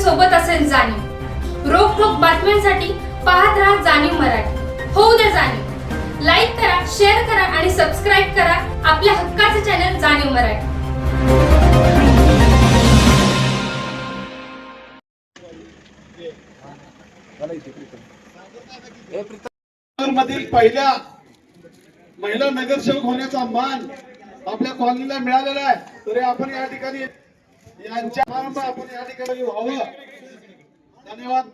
सोबत असेल जाणीव. रोखोक बातम्यांसाठी पाहत राहा जाणीव मराठी. होऊ द्या जाणीव. लाईक करा, शेअर करा आणि सबस्क्राईब करा आपल्या हक्काचे चॅनल जाणीव मराठी. मधील पहिल्या महिला नगरसेवक होण्याचा मान आपल्या कॉलनीला मिळालेला आहे. तरी आपण या ठिकाणी यांच्या आरंभ आपण या ठिकाणी व्हावं. धन्यवाद.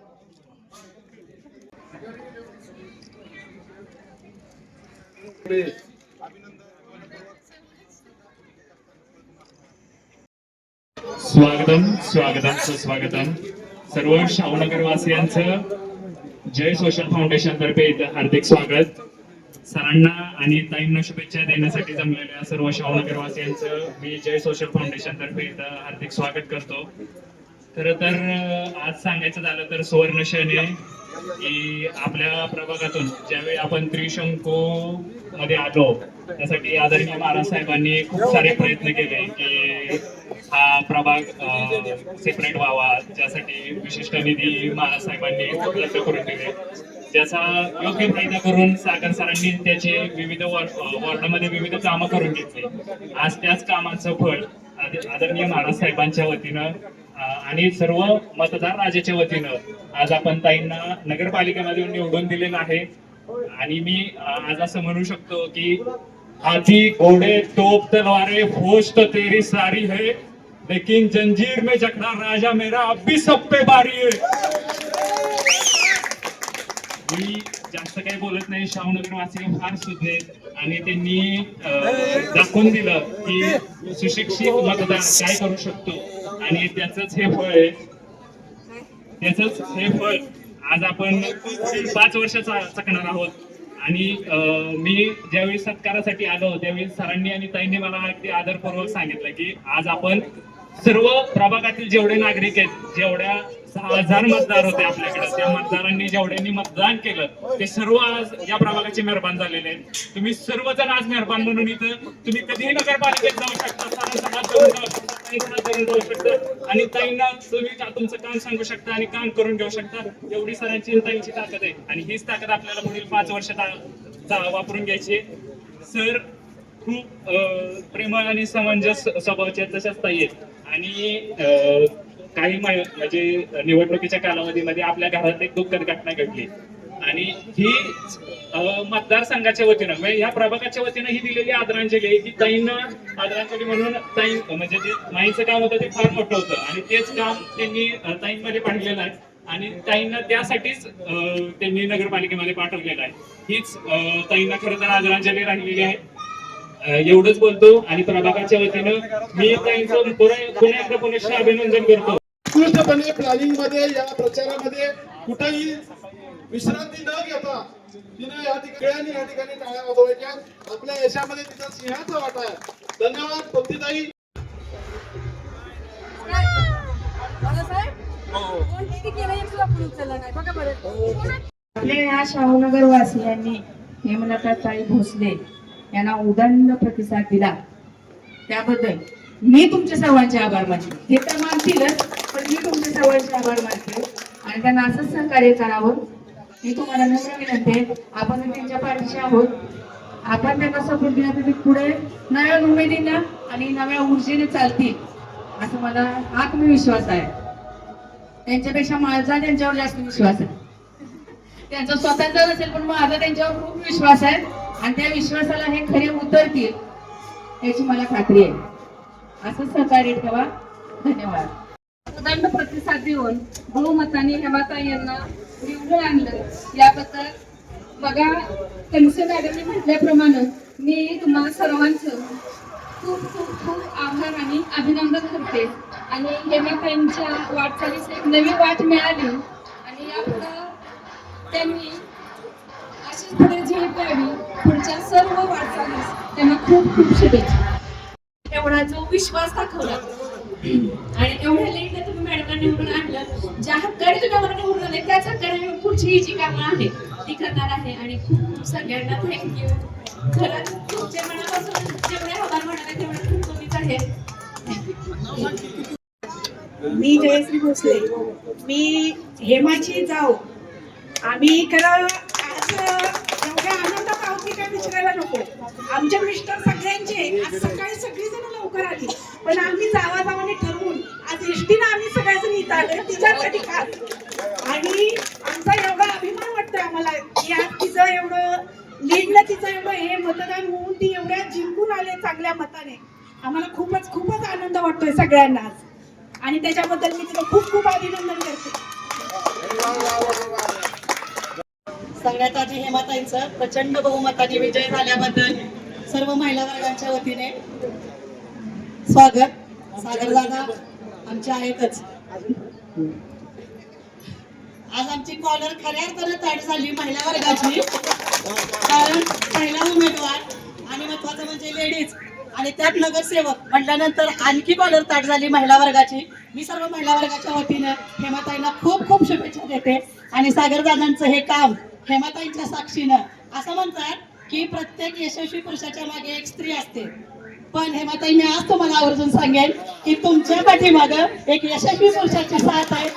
स्वागतम स्वागतम सुस्वागतम. सर्व शाहूनगर वासियांचं जय सोशल फाउंडेशन तर्फे इथं हार्दिक स्वागत. सरांना आणि ताईंना शुभेच्छा देण्यासाठी जमलेल्या सर्व शाहूनगर वासियांचं मी जय सोशल फाउंडेशन तर्फे इथं हार्दिक स्वागत करतो. खरं तर आज सांगायचं झालं तर सुवर्ण क्षण आहे की आपल्या प्रभागातून ज्यावेळी आपण त्रिशंकू मध्ये आलो त्यासाठी आदरणीय महाराज साहेबांनी खूप सारे प्रयत्न केले की हा प्रभाग सेपरेट व्हावा, ज्यासाठी विशिष्ट निधी महाराज साहेबांनी उपलब्ध करून दिले, ज्याचा योग्य फायदा करून सागर सरांनी त्याचे विविध वॉर्डामध्ये विविध कामं करून घेतली. आज त्याच कामाचं फळ आदरणीय महाराज साहेबांच्या वतीनं आणि सर्व मतदार राजाच्या वतीनं आज आपण ताईंना नगरपालिकेमध्ये निवडून दिलेलं आहे. आणि मी आज असं म्हणू शकतो की हाथी घोडे तोप तलवारें फौज तो तेरी सारी है, लेकिन जंजीर में जकड़ा राजा मेरा अब भी सब पे बारी है. मी जास्त काही बोलत नाही. शाहूनगर वासी फार सुज्ञ आणि त्यांनी दाखवून दिलं की सुशिक्षित मतदार काय करू शकतो आणि त्याचंच हे फळ आहे. त्याचंच हे फळ आज आपण 5 वर्ष चकणार आहोत. आणि मी ज्यावेळी सत्कारासाठी आलो त्यावेळी सरांनी आणि ताईंनी मला अगदी आदरपूर्वक सांगितलं की आज आपण सर्व प्रभागातील जेवढे नागरिक आहेत, जेवढ्या 6,000 मतदार होते आपल्याकडे, त्या मतदारांनी जेवढ्यांनी मतदान केलं ते सर्व आज या प्रभागाचे मेहरबान झालेले आहेत. तुम्ही सर्वजण आज मेहरबान म्हणून इथं तुम्ही कधीही नगरपालिकेत जाऊ शकता, जाऊ शकता आणि ताईंना तुम्ही तुमचं काम सांगू शकता आणि काम करून घेऊ शकता. एवढी सरांची ताईंची ताकद आहे आणि हीच ताकद आपल्याला पुढील 5 वर्षात वापरून घ्यायची. सर खूप प्रेमळ आणि समंजस स्वभावाचे तशाच ताई आहेत. आणि काही म्हणजे निवडणुकीच्या कालावधीमध्ये आपल्या घरात एक दुःखद घटना घडली आणि ही मतदारसंघाच्या वतीनं म्हणजे या प्रभागाच्या वतीनं ही दिलेली आदरांजली आहे की ताईंना आदरांजली म्हणून ताई म्हणजे जे माईचं काम होतं ते फार मोठं होतं आणि तेच काम त्यांनी ताईंमध्ये पाहिलेलं आहे आणि ताईंना त्यासाठीच त्यांनी नगरपालिकेमध्ये पाठवलेलं आहे. हीच ताईंना खरं तर आदरांजली राहिलेली आहे. एवढंच बोलतो आणि प्रभागाच्या वतीनं मी ताईंचं पुन्हा एकदा पुनश्च अभिनंदन करतो. उत्कृष्टपणे प्लॅनिंग मध्ये या प्रचारामध्ये कुठेही विश्रांती न घेता तिने या ठिकाणी टाळ्या वाजवायच्या. आपल्या यशामध्ये तिचा सिंहाचा वाटा आहे. धन्यवाद पंक्तीताई. आपल्या या शाहूनगर वासियांनी हेमलताताई भोसले यांना उदंड प्रतिसाद दिला त्याबद्दल मी तुमचे सर्वांचे आभार मानते. हे तर मानतीलच पण मी तुमचे सर्वांचे आभार मानते आणि त्यांना असंच सहकार्य करावं मी तुम्हाला नम्र विनंती आहे. आपण त्यांच्या पाठीशी आहोत. आपण त्यांना सपोर्ट दिला तर पुढे नव्या उमेदीनं आणि नव्या ऊर्जेने चालतील असं मला आत्मविश्वास आहे. त्यांच्यापेक्षा माझा त्यांच्यावर जास्त विश्वास आहे. त्यांचा स्वतःचा नसेल पण माझा त्यांच्यावर खूप विश्वास आहे आणि त्या विश्वासाला हे खरे उतरतील याची मला खात्री आहे. असं सहकार्य ठेवा. धन्यवाद. प्रचंड प्रतिसाद देऊन बहुमताने हेमाताई यांना निवडून आणलं याबद्दल बघा कमिशन मॅडमने म्हटल्याप्रमाणे मी तुम्हा सर्वांचं खूप खूप खूप आभार आणि अभिनंदन करते. आणि हेमाताईंच्या वाटचालीस एक नवी वाट मिळाली आणि यापुढं त्यांनी अशीच पुढे झेप द्यावी. पुढच्या सर्व वाटचालीस त्यांना खूप खूप शुभेच्छा. एवढा जो विश्वास दाखवला आणि एवढ्या लेट तुम्ही मॅडमला निवडून आणलं, ज्या हक्काने तुम्ही आम्हाला निवडून आले त्याच हक्काने पुढची जी कामं आहे ती करणार आहे. आणि खूप खूप सगळ्यांना थँक्यू. खरंच तुमच्या मनापासून जेवढे आभार म्हणाले तेवढे खूप कमीच आहे. मी जयश्री भोसले. मी हेमाची जाऊ. आम्ही खरं आज एवढ्या आनंदात आहोत की काय विचारायला नको. आमचे मिस्टर सगळ्यांचे आज सकाळी सगळीजण लवकर आली, पण आम्ही जावाने ठरवून आज एसटीनं आम्ही सगळ्याजण इथं आलो तिच्यासाठी खास. आणि आमचा एवढा अभिमान वाटतोय आम्हाला की आज तिचं एवढं लीडला तिचं एवढं हे मतदान होऊन ती एवढ्या जिंकून आले चांगल्या मताने. आम्हाला खूपच आनंद वाटतोय सगळ्यांना आज, आणि त्याच्याबद्दल मी तिचं खूप अभिनंदन करते. सगळ्यात आधी हेमाताईंचं प्रचंड बहुमताने विजय झाल्याबद्दल सर्व महिला वर्गांच्या वतीने स्वागत. सागर दादा आमचे आहेतच. आज आमची कॉलर खऱ्या अर्थानं ताट झाली महिला वर्गाची, कारण पहिला उमेदवार आणि महत्वाचं म्हणजे लेडीज आणि त्यात नगरसेवक म्हटल्यानंतर आणखी कॉलर ताट झाली महिला वर्गाची. मी सर्व महिला वर्गाच्या वतीनं हेमाताईंना खूप शुभेच्छा देते. आणि सागरदादांचं हे काम हेमाताईंच्या साक्षीनं असं म्हणतात की प्रत्येक यशस्वी पुरुषाच्या मागे एक स्त्री असते, पण हेमाताई मी आज तुम्हाला आवर्जून सांगेन की तुमच्या पाठीमागं एक यशस्वी पुरुषाची साथ आहे,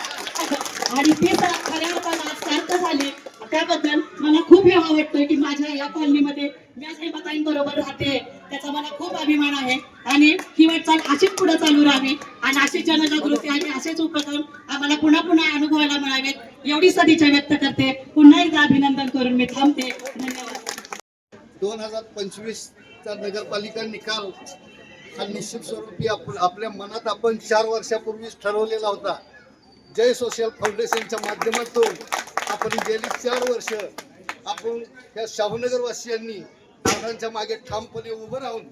आणि ती साथ खऱ्या अर्थानं आज सार्थ झाली. त्याबद्दल मला खूप हेवा वाटतोय की माझ्या या कॉलनीमध्ये मी आज हेमाताईंबरोबर राहते, त्याचा मला खूप अभिमान आहे. आणि ही वाटचाल अशीच पुढे चालू राहावी आणि अशीच जनजागृती आणि असेच उपक्रम आम्हाला पुन्हा अनुभवायला मिळावेत एवढी सदिच्छा व्यक्त करते. पुन्हा एकदा अभिनंदन करून मी थांबते. धन्यवाद. 2025 चा नगरपालिका निकाल हा निश्चित स्वरूपी आपल्या मनात आपण 4 वर्षापूर्वीच ठरवलेला होता. जय सोशल फाउंडेशनच्या माध्यमातून आपण गेली 4 वर्ष आपण या शाहूनगर वासियांनी दादांच्या मागे ठामपणे उभं राहून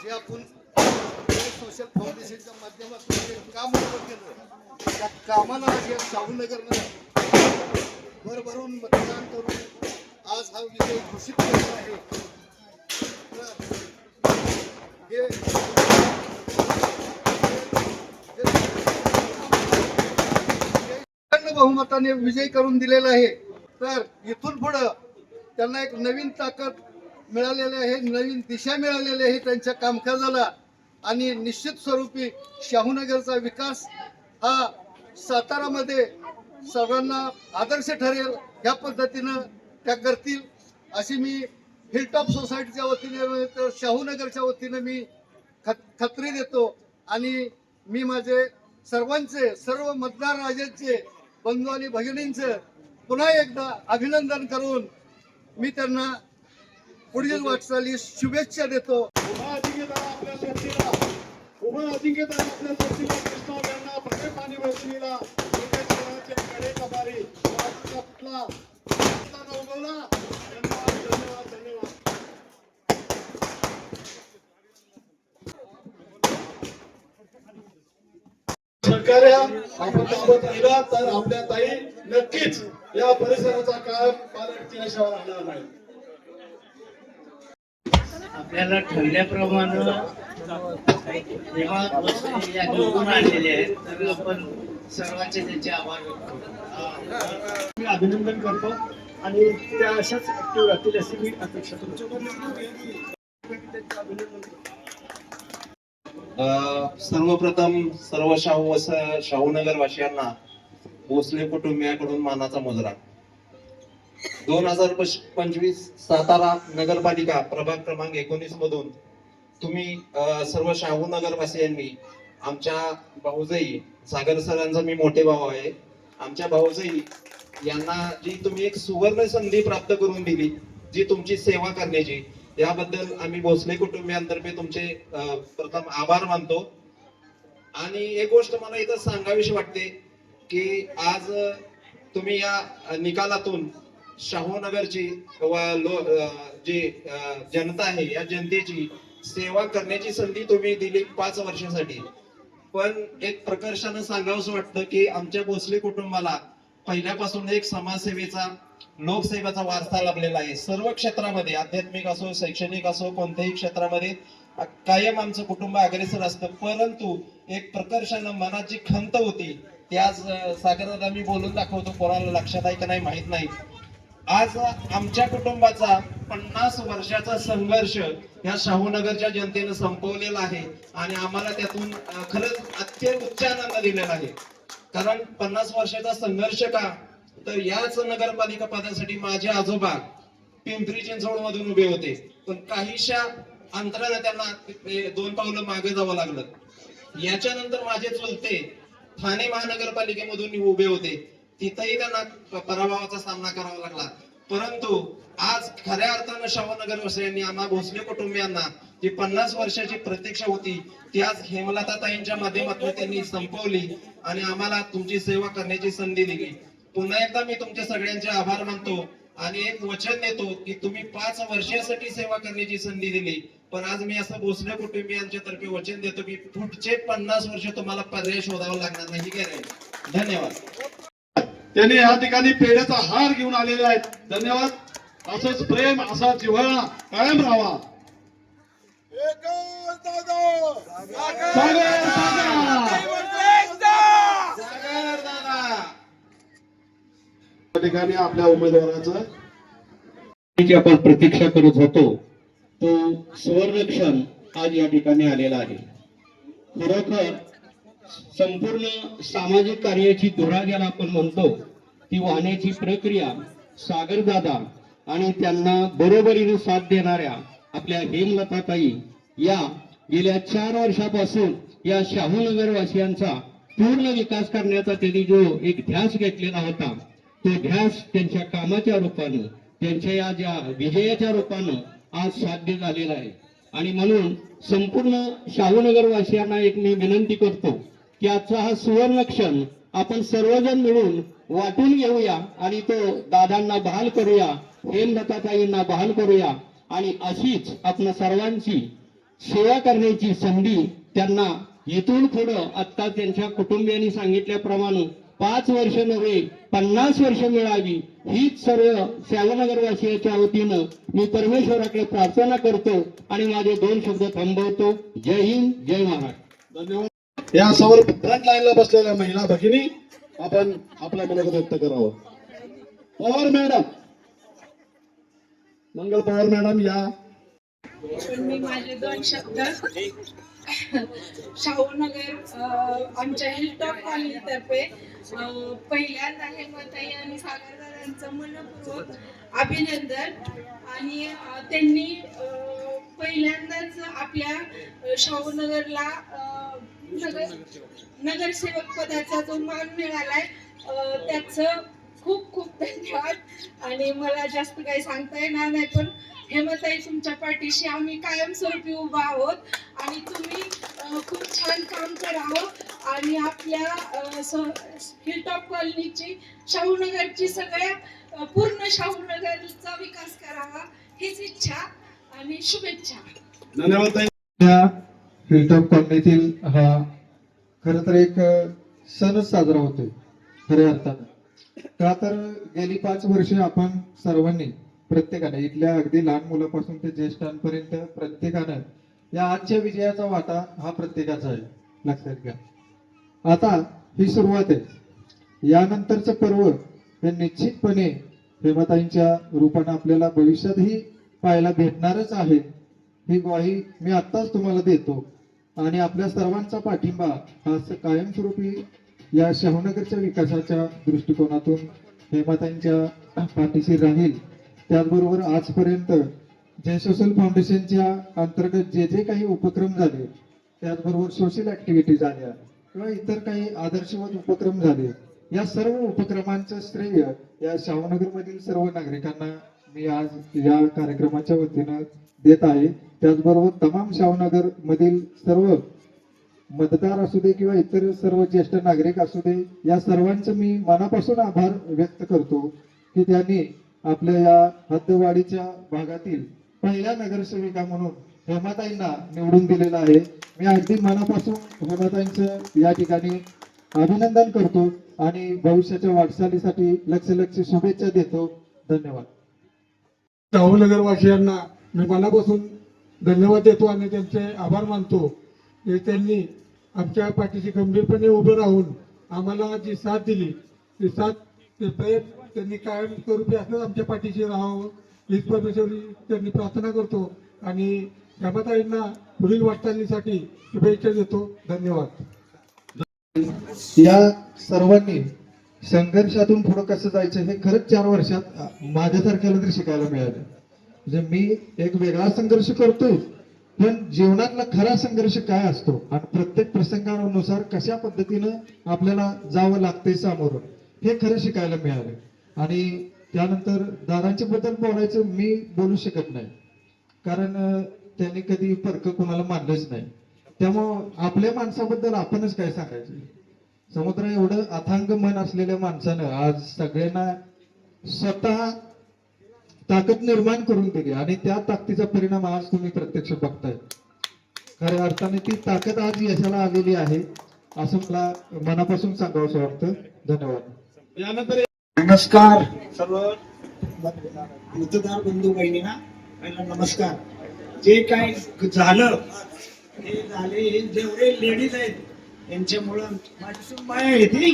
जे आपण जय सोशल फाउंडेशनच्या माध्यमातून जे काम उभं केलं त्या कामाला या शाहूनगरनं भरभरून मतदान करून आज हा विजय घोषित केला आहे. बहुमताने विजय करून दिलेला आहे. तर इथून पुढं त्यांना एक नवीन ताकद मिळालेली आहे, नवीन दिशा मिळालेली आहे त्यांच्या कामकाजाला. आणि निश्चित स्वरूपी शाहूनगरचा विकास हा सातारामध्ये सर्वांना आदर्श ठरेल ह्या पद्धतीनं त्या करतील अशी मी हिलटॉप सोसायटीच्या वतीने तर शाहूनगरच्या वतीने मी खात्री देतो. आणि मी माझे सर्व मतदार राजांचे बंधू आणि भगिनींचं पुन्हा एकदा अभिनंदन करून मी त्यांना पुढील वाटचालीस शुभेच्छा देतो. आपल्या सोबतीला कृष्णा यांना भव्य पाणी वर्षणीला कडे कबारी उगवला. धन्यवाद. सहकार्य आपण सोबत राहिला तर आपल्या ताई नक्कीच या परिसराचा काळ पालक केल्याशिवाय राहणार नाही. आपल्याला ठरल्याप्रमाणे जेव्हा या निवडून आलेले आहेत तर आपण सर्वांचे त्यांचे आभार व्यक्त करतो. मी अभिनंदन करतो आणि त्या अशाच ऍक्टिव्ह राहतील अशी मी अपेक्षा सर्वप्रथम सर्व शाहूनगर वासियांना भोसले कुटुंबियाकडून मानाचा मुजरा. 2025 सातारा नगरपालिका प्रभाग क्रमांक 19 मधून तुम्ही सर्व शाहूनगर वासियांनी आमच्या भाऊजाई सागर सरांचा मी मोठे भाऊ आहे, आमच्या भाऊजाई यांना जी तुम्ही एक सुवर्ण संधी प्राप्त करून दिली, जी तुमची सेवा करण्याची, याबद्दल आम्ही भोसले कुटुंबियांतर्फे तुमचे प्रथम आभार मानतो. आणि एक गोष्ट मला इथं सांगावीशी वाटते की आज तुम्ही या निकालातून शाहूनगरची जी जनता आहे या जनतेची सेवा करण्याची संधी तुम्ही दिली 5 वर्षासाठी. पण एक प्रकर्षानं सांगावंसं वाटतं की आमच्या भोसले कुटुंबाला पहिल्यापासून एक समाजसेवेचा लोकसेवेचा वारसा लाभलेला आहे. सर्व क्षेत्रामध्ये आध्यात्मिक असो शैक्षणिक असो कोणत्याही क्षेत्रामध्ये कायम आमचं कुटुंब अग्रेसर असतं. परंतु एक प्रकर्षानं मनात जी खंत होती ती आज सागरदादा मी बोलून दाखवतो, कोणाला लक्षात आहे का नाही माहित नाही. आज आमच्या कुटुंबाचा 50 वर्षाचा संघर्ष या शाहूनगरच्या जनतेनं संपवलेला आहे आणि आम्हाला त्यातून खरंच उच्च आनंद दिलेला आहे. कारण 50 वर्षाचा संघर्ष का, तर याच नगरपालिका पदासाठी माझे आजोबा पिंपरी चिंचवड मधून उभे होते, पण काहीशा अंतराने त्यांना 2 पावलं मागे जावं लागलं. याच्यानंतर माझे चुलते ठाणे महानगरपालिकेमधून उभे होते, तिथंही त्यांना पराभवाचा सामना करावा लागला. परंतु आज खऱ्या अर्थानं शाहूनगरवासियांनी आम्हा भोसले कुटुंबियांना जी 50 वर्षाची प्रतीक्षा होती ती आज हेमलताताईंच्या माध्यमातून त्यांनी संपवली आणि आम्हाला तुमची सेवा करण्याची संधी दिली. पुन्हा एकदा मी तुमच्या सगळ्यांचे आभार मानतो आणि एक वचन देतो की तुम्ही 5 वर्षासाठी सेवा करण्याची संधी दिली, पण आज मी असं भोसले कुटुंबियांच्या तर्फे वचन देतो की पुढचे 50 वर्ष तुम्हाला पर्याय शोधावा लागणार नाही. गॅरंटी. धन्यवाद. त्यांनी या ठिकाणी पेढ्याचा हार घेऊन आलेले आहेत. धन्यवाद. असंच प्रेम, असा जिव्हाळा कायम राहावा. या ठिकाणी आपल्या उमेदवाराचं आपण प्रतीक्षा करत होतो तो सुवर्णक्षण आज या ठिकाणी आलेला आहे. खरोखर संपूर्ण सामाजिक कार्याची धुरा ज्याला आपण म्हणतो ती वाहण्याची प्रक्रिया सागरदादा आणि त्यांना बरोबरीने साथ देणाऱ्या आपल्या हेमलताताई या गेल्या 4 वर्षापासून या शाहूनगर वासियांचा पूर्ण विकास करण्याचा त्यांनी जो एक ध्यास घेतलेला होता, तो ध्यास त्यांच्या कामाच्या रूपानं, त्यांच्या या ज्या विजयाच्या रूपानं आज साध्य झालेला आहे. आणि म्हणून संपूर्ण शाहूनगर वासियांना एक मी विनंती करतो की आजचा हा सुवर्ण क्षण आपण सर्वजण मिळून वाटून घेऊया आणि तो दादांना बहाल करूया, हेमलताताईंना बहाल करूया आणि अशीच आपण सर्वांची सेवा करण्याची संधी त्यांना इथून पुढं आता त्यांच्या कुटुंबियांनी सांगितल्याप्रमाणे 5 वर्ष नव्हे 50 वर्ष मिळावी हीच सर्व शाहूनगरवासियांच्या वतीनं मी परमेश्वराकडे प्रार्थना करतो आणि माझे 2 शब्द थांबवतो. जय हिंद, जय महाराष्ट्र. धन्यवाद. या समोर फ्रंट लाईनला बसलेल्या महिला भगिनी आपण आपलं मनोगत व्यक्त करावं. पवार मॅडम, मंगल पवार मॅडम या. पण मी माझे 2 शब्द शाहूनगर आमच्या हिलटॉप कॉलनीतर्फे पहिल्यांदा हेमलताई आणि सागरदादांचं मनपूर्वक अभिनंदन. आणि त्यांनी पहिल्यांदाच आपल्या शाहूनगरला नगरसेवक पदाचा जो मान मिळालाय त्याचं खूप खूप धन्यवाद. आणि मला जास्त काही सांगता येणार नाही, पण हेमलताई तुमच्या पाठीशी आम्ही कायमस्वरूपी उभा आहोत आणि तुम्ही खूप छान काम करावं आणि आपल्या हिलटॉप कॉलनीची, शाहूनगरची, सगळ्या पूर्ण शाहूनगरचा विकास करावा हीच इच्छा आणि शुभेच्छा. धन्यवाद. हिलटॉप कॉलनीतील हा खर तर एक सणच साजरा होतोय खऱ्या अर्थानं. का तर गेली 5 वर्षे आपण सर्वांनी प्रत्येकाने इथल्या अगदी लहान मुलापासून ते ज्येष्ठांपर्यंत प्रत्येकानं या आजच्या विजयाचा वाटा हा प्रत्येकाचा आहे, लक्षात घ्या. आता ही सुरुवात आहे. यानंतरचं पर्व हे निश्चितपणे हेमलताईंच्या रूपाने आपल्याला भविष्यातही पाहायला भेटणारच आहे, ही ग्वाही मी आत्ताच तुम्हाला देतो. आणि आपल्या सर्वांचा पाठिंबा हा कायमस्वरूपी या शाहूनगरच्या विकासाच्या दृष्टिकोनातून हेमलताईंच्या पाठीशी राहील. त्याचबरोबर आजपर्यंत जय सोशल फाउंडेशनच्या अंतर्गत जे जे काही उपक्रम झाले, त्याचबरोबर सोशल ऍक्टिव्हिटी झाल्या किंवा इतर काही आदर्शवत उपक्रम झाले, या सर्व उपक्रमांचं श्रेय या शाहूनगरमधील सर्व नागरिकांना मी आज या कार्यक्रमाच्या वतीनं देत आहे. त्याचबरोबर तमाम शाहूनगर मधील सर्व मतदार असू दे किंवा इतर सर्व ज्येष्ठ नागरिक असू दे, या सर्वांचं मी मनापासून आभार व्यक्त करतो की त्यांनी आपल्या या हद्दवाडीच्या भागातील पहिल्या नगरसेविका म्हणून हेमलताईंना निवडून दिलेलं आहे. मी अगदी मनापासून हेमलताईंचं या ठिकाणी अभिनंदन करतो आणि भविष्याच्या वाटचालीसाठी लक्ष शुभेच्छा देतो. धन्यवाद. शाहूनगरवासियांना मी मनापासून धन्यवाद देतो आणि त्यांचे आभार मानतो की त्यांनी आमच्या पाठीशी गंभीरपणे उभं राहून आम्हाला जी साथ दिली ती साथ ते प्रेम त्यांनी कायम स्वरूपी असं आमच्या पाठीशी राहावं हीच परमेश्वरी त्यांनी प्रार्थना करतो आणि हेमाताईंना पुढील वाटचालीसाठी शुभेच्छा देतो. धन्यवाद. या सर्वांनी संघर्षातून पुढे कसं जायचं हे खरंच 4 वर्षात माझ्यासारख्याला तरी शिकायला मिळालं. म्हणजे मी एक वेगळा संघर्ष करतोय, पण जीवनातला खरा संघर्ष काय असतो आणि प्रत्येक प्रसंगानुसार कशा पद्धतीनं आपल्याला जावं लागतंय सामोरं हे खरं शिकायला मिळालं. आणि त्यानंतर दादांच्या बद्दल बोलायचं मी बोलू शकत नाही, कारण त्यांनी कधी फरक कोणाला मानलंच नाही. त्यामुळं आपल्या माणसाबद्दल आपणच काय सांगायचं. समुद्र एवढं अथांग मन असलेल्या माणसानं आज सगळ्यांना स्वतः ताकद निर्माण करून दिली आणि त्या ताकदीचा परिणाम आज तुम्ही प्रत्यक्ष बघताय. खऱ्या अर्थाने ती ताकद आज यशाला आलेली आहे असं मला मनापासून सांगावंसं वाटतं. धन्यवाद. यानंतर नमस्कार सर्व मतदार बंधू बहिणींना. पहिला नमस्कार. जे काय झालं हे झाले, हे जेवढे लेडीज आहेत यांच्यामुळं माझी सून माया आहे ती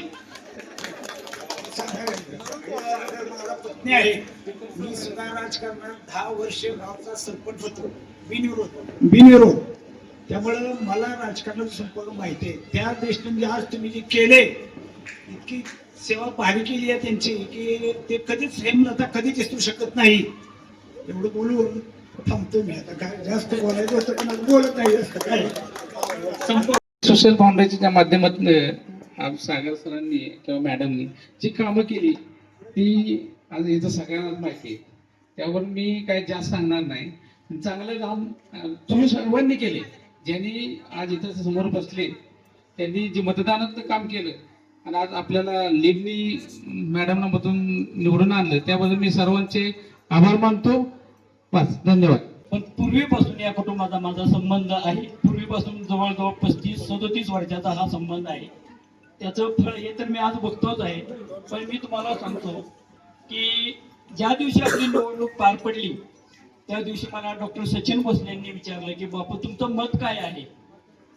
माझा पत्नी आहे. मी सुद्धा राजकारणात 10 वर्ष गावचा सरपंच होतो बिनविरोध. त्यामुळं मला राजकारणाचं संपूर्ण माहिती आहे. त्या दृष्टीने आज तुम्ही जे केले इतकी सेवा भारी केली आहे त्यांची की ते कधीच हेमलता कधीच विसरू शकत नाही. एवढं बोलून थांबतो मी. आता काय जास्त बोलायचं होतं पण आज बोलत नाही जास्त काय. सोशल फाउंडेशनच्या माध्यमातून आज सागर सरांनी किंवा मॅडमनी जी कामं केली ती आज इथं सगळ्यांनाच माहिती आहे. त्यावर मी काय जास्त सांगणार नाही. चांगलं काम तुम्ही सर्वांनी केले. ज्यांनी आज इथं समोर बसले त्यांनी जे मतदानाचं काम केलं आणि आज आपल्याला लीडनी मॅडमना मधून निवडून आणलं त्याबद्दल मी सर्वांचे आभार मानतो. बस धन्यवाद. पण पूर्वीपासून या कुटुंबाचा माझा संबंध आहे. पूर्वीपासून जवळजवळ 35-37 वर्षाचा हा संबंध आहे. त्याचं फळ हे तर मी आज बघतोच आहे. पण मी तुम्हाला सांगतो की ज्या दिवशी आपली निवडणूक पार पडली त्या दिवशी मला डॉक्टर सचिन भोसले यांनी विचारलं की बापू तुमचं मत काय आहे.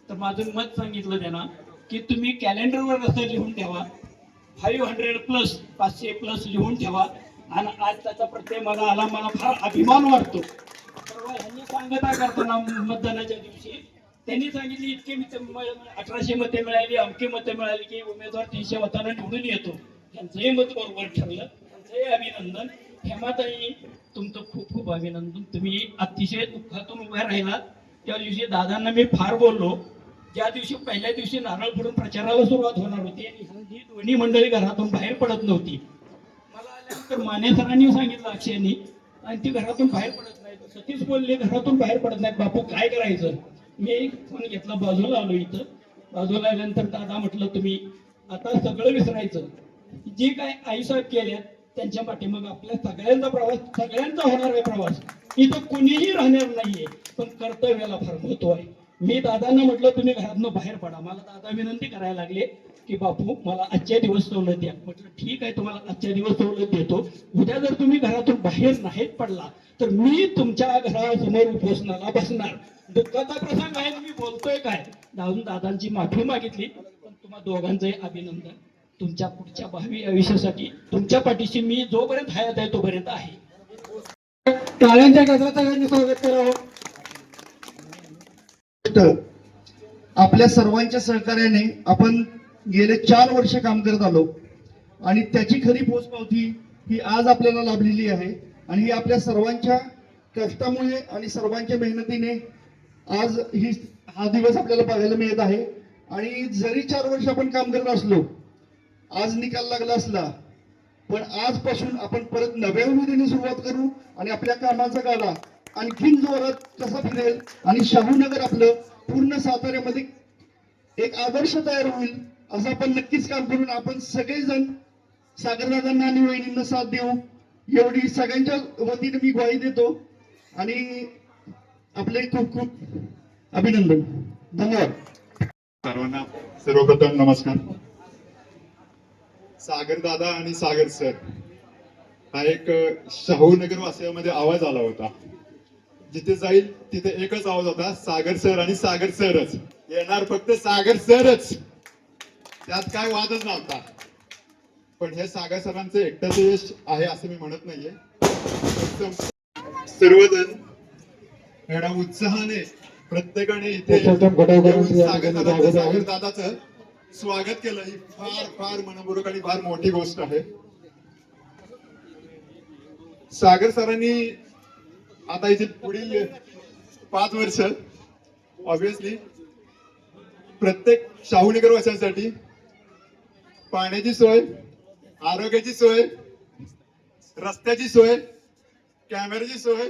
तर माझं मत सांगितलं त्यांना की तुम्ही कॅलेंडरवर असं लिहून ठेवा 500+ 500+ लिहून ठेवा. आणि आज त्याचा प्रत्यय मला आला. मला फार अभिमान वाटतो. ह्यांनी सांगता करताना मतदानाच्या दिवशी त्यांनी सांगितली इतके 1800 मते मिळाली अमके मते मिळाली की उमेदवार 300 मतांना निवडून येतो. त्यांचंही मत बरोबर ठरलं. त्यांचंही अभिनंदन. हेमाताई तुमचं खूप खूप अभिनंदन. तुम्ही अतिशय दुःखातून उभ्या राहिलात. त्या दिवशी दादांना मी फार बोललो. ज्या दिवशी पहिल्या दिवशी नारळ फोडून प्रचाराला सुरुवात होणार होती आणि ही दोन्ही मंडळी घरातून बाहेर पडत नव्हती. मला आल्यानंतर माने सरांनी सांगितलं अक्षयनी आणि ती घरातून बाहेर पडत नाही. सतीश बोलले घरातून बाहेर पडत नाहीत बापू काय करायचं. मी फोन घेतला बाजूला आलो. इथं बाजूला आल्यानंतर दादा म्हटलं तुम्ही आता सगळं विसरायचं. जे काय आईसाहेब केले त्यांच्या पाठीमाग आपल्या सगळ्यांचा प्रवास सगळ्यांचा होणार आहे प्रवास. इथं कुणीही राहणार नाहीये पण कर्तव्याला फार महत्व आहे. मी दादांना म्हटलं तुम्ही घरातनं बाहेर पडा. मला दादा विनंती करायला लागले की बापू मला आजच्या दिवस सवलत द्या. म्हटलं ठीक आहे तुम्हाला आजच्या दिवस सवलत देतो. उद्या जर तुम्ही घरातून बाहेर नाहीत पडला तर मी तुमच्या घरासमोर उपोषणाला बसणार. दुःखाचा प्रसंग आहे मी बोलतोय काय. दादांची माफी मागितली. पण तुम्हा दोघांचंही अभिनंदन. तुमच्या पुढच्या भावी आयुष्यासाठी तुमच्या पाठीशी मी जोपर्यंत हयात आहे तोपर्यंत आहे. टाळ्यांच्या गजरात सगळ्यांनी स्वागत करावं. आपल्या सर्वांच्या सहकार्याने आपण गेले 4 वर्ष काम करत आलो आणि त्याची खरी पोचपावती ही आज आपल्याला लाभलेली आहे. आणि ही आपल्या सर्वांच्या कष्टामुळे आणि सर्वांच्या मेहनतीने आज हा दिवस आपल्याला बघायला मिळत आहे. आणि जरी 4 वर्ष आपण काम करत असलो आज निकाल लागला असला पण आजपासून आपण परत नव्या उमेदीने सुरुवात करू आणि आपल्या कामाचा गाडा आणखीन जोरात कसा फिरेल आणि शाहूनगर आपलं पूर्ण साताऱ्यामध्ये एक आदर्श तयार होईल असं आपण नक्कीच काम करून आपण सगळेजण सागरदादांना आणि वहिनींना साथ देऊ एवढी सगळ्यांच्या वतीने मी ग्वाही देतो. आणि आपले खूप खूप अभिनंदन. धन्यवाद. सर्वांना सर्वप्रथम नमस्कार. सागर दादा आणि सागर सर हा एक शाहूनगर वासियामध्ये आवाज आला होता. जिथे जाईल तिथे एकच आवाज होता सागर सर आणि सागर सरच येणार फक्त सागर सरच. त्यात काय वादच नव्हता. पण हे सागर सरांचं एकट्याचं यश आहे असं मी म्हणत नाहीये. सर्वजण एवढ्या उत्साहाने प्रत्येकाने इथे सागर दादाचं स्वागत केलं, ही फार फार मनपूर्वक आणि फार मोठी गोष्ट आहे. सागर सरांनी आता इथे पुढील 5 वर्ष ऑब्विसली प्रत्येक शाहूनगर वासियांसाठी पाण्याची सोय, आरोग्याची सोय, रस्त्याची सोय, कॅमेऱ्याची सोय,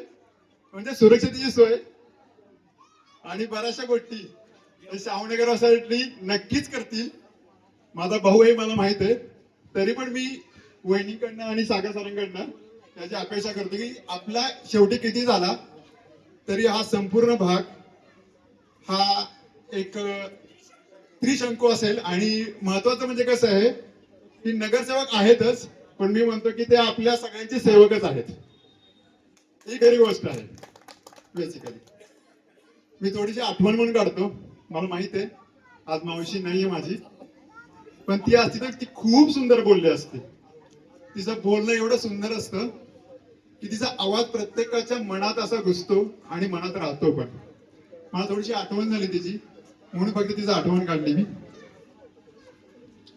म्हणजे सुरक्षतेची सोय आणि बऱ्याचशा गोष्टी शाहूनगर वासियांसाठी नक्कीच करतील. माझा भाऊ आहे मला माहित आहे, तरी पण मी वहिनीकडनं आणि सागर सरांकडनं त्याची अपेक्षा करतो की आपला शेवटी किती झाला तरी हा संपूर्ण भाग हा एक त्रिशंकू असेल. आणि महत्वाचं म्हणजे कसं आहे की नगरसेवक आहेतच, पण मी म्हणतो की ते आपल्या सगळ्यांचे सेवकच आहेत. ही खरी गोष्ट आहे. बेसिकली मी थोडीशी आठवण म्हणून काढतो. मला माहित आहे आज मावशी नाहीये माझी, पण ती असती तर ती खूप सुंदर बोलली असते. तिचं बोलणं एवढं सुंदर असतं की तिचा आवाज प्रत्येकाच्या मनात असा घुसतो आणि मनात राहतो. पण मला थोडीशी आठवण झाली तिची, म्हणून फक्त तिचं आठवण काढली मी.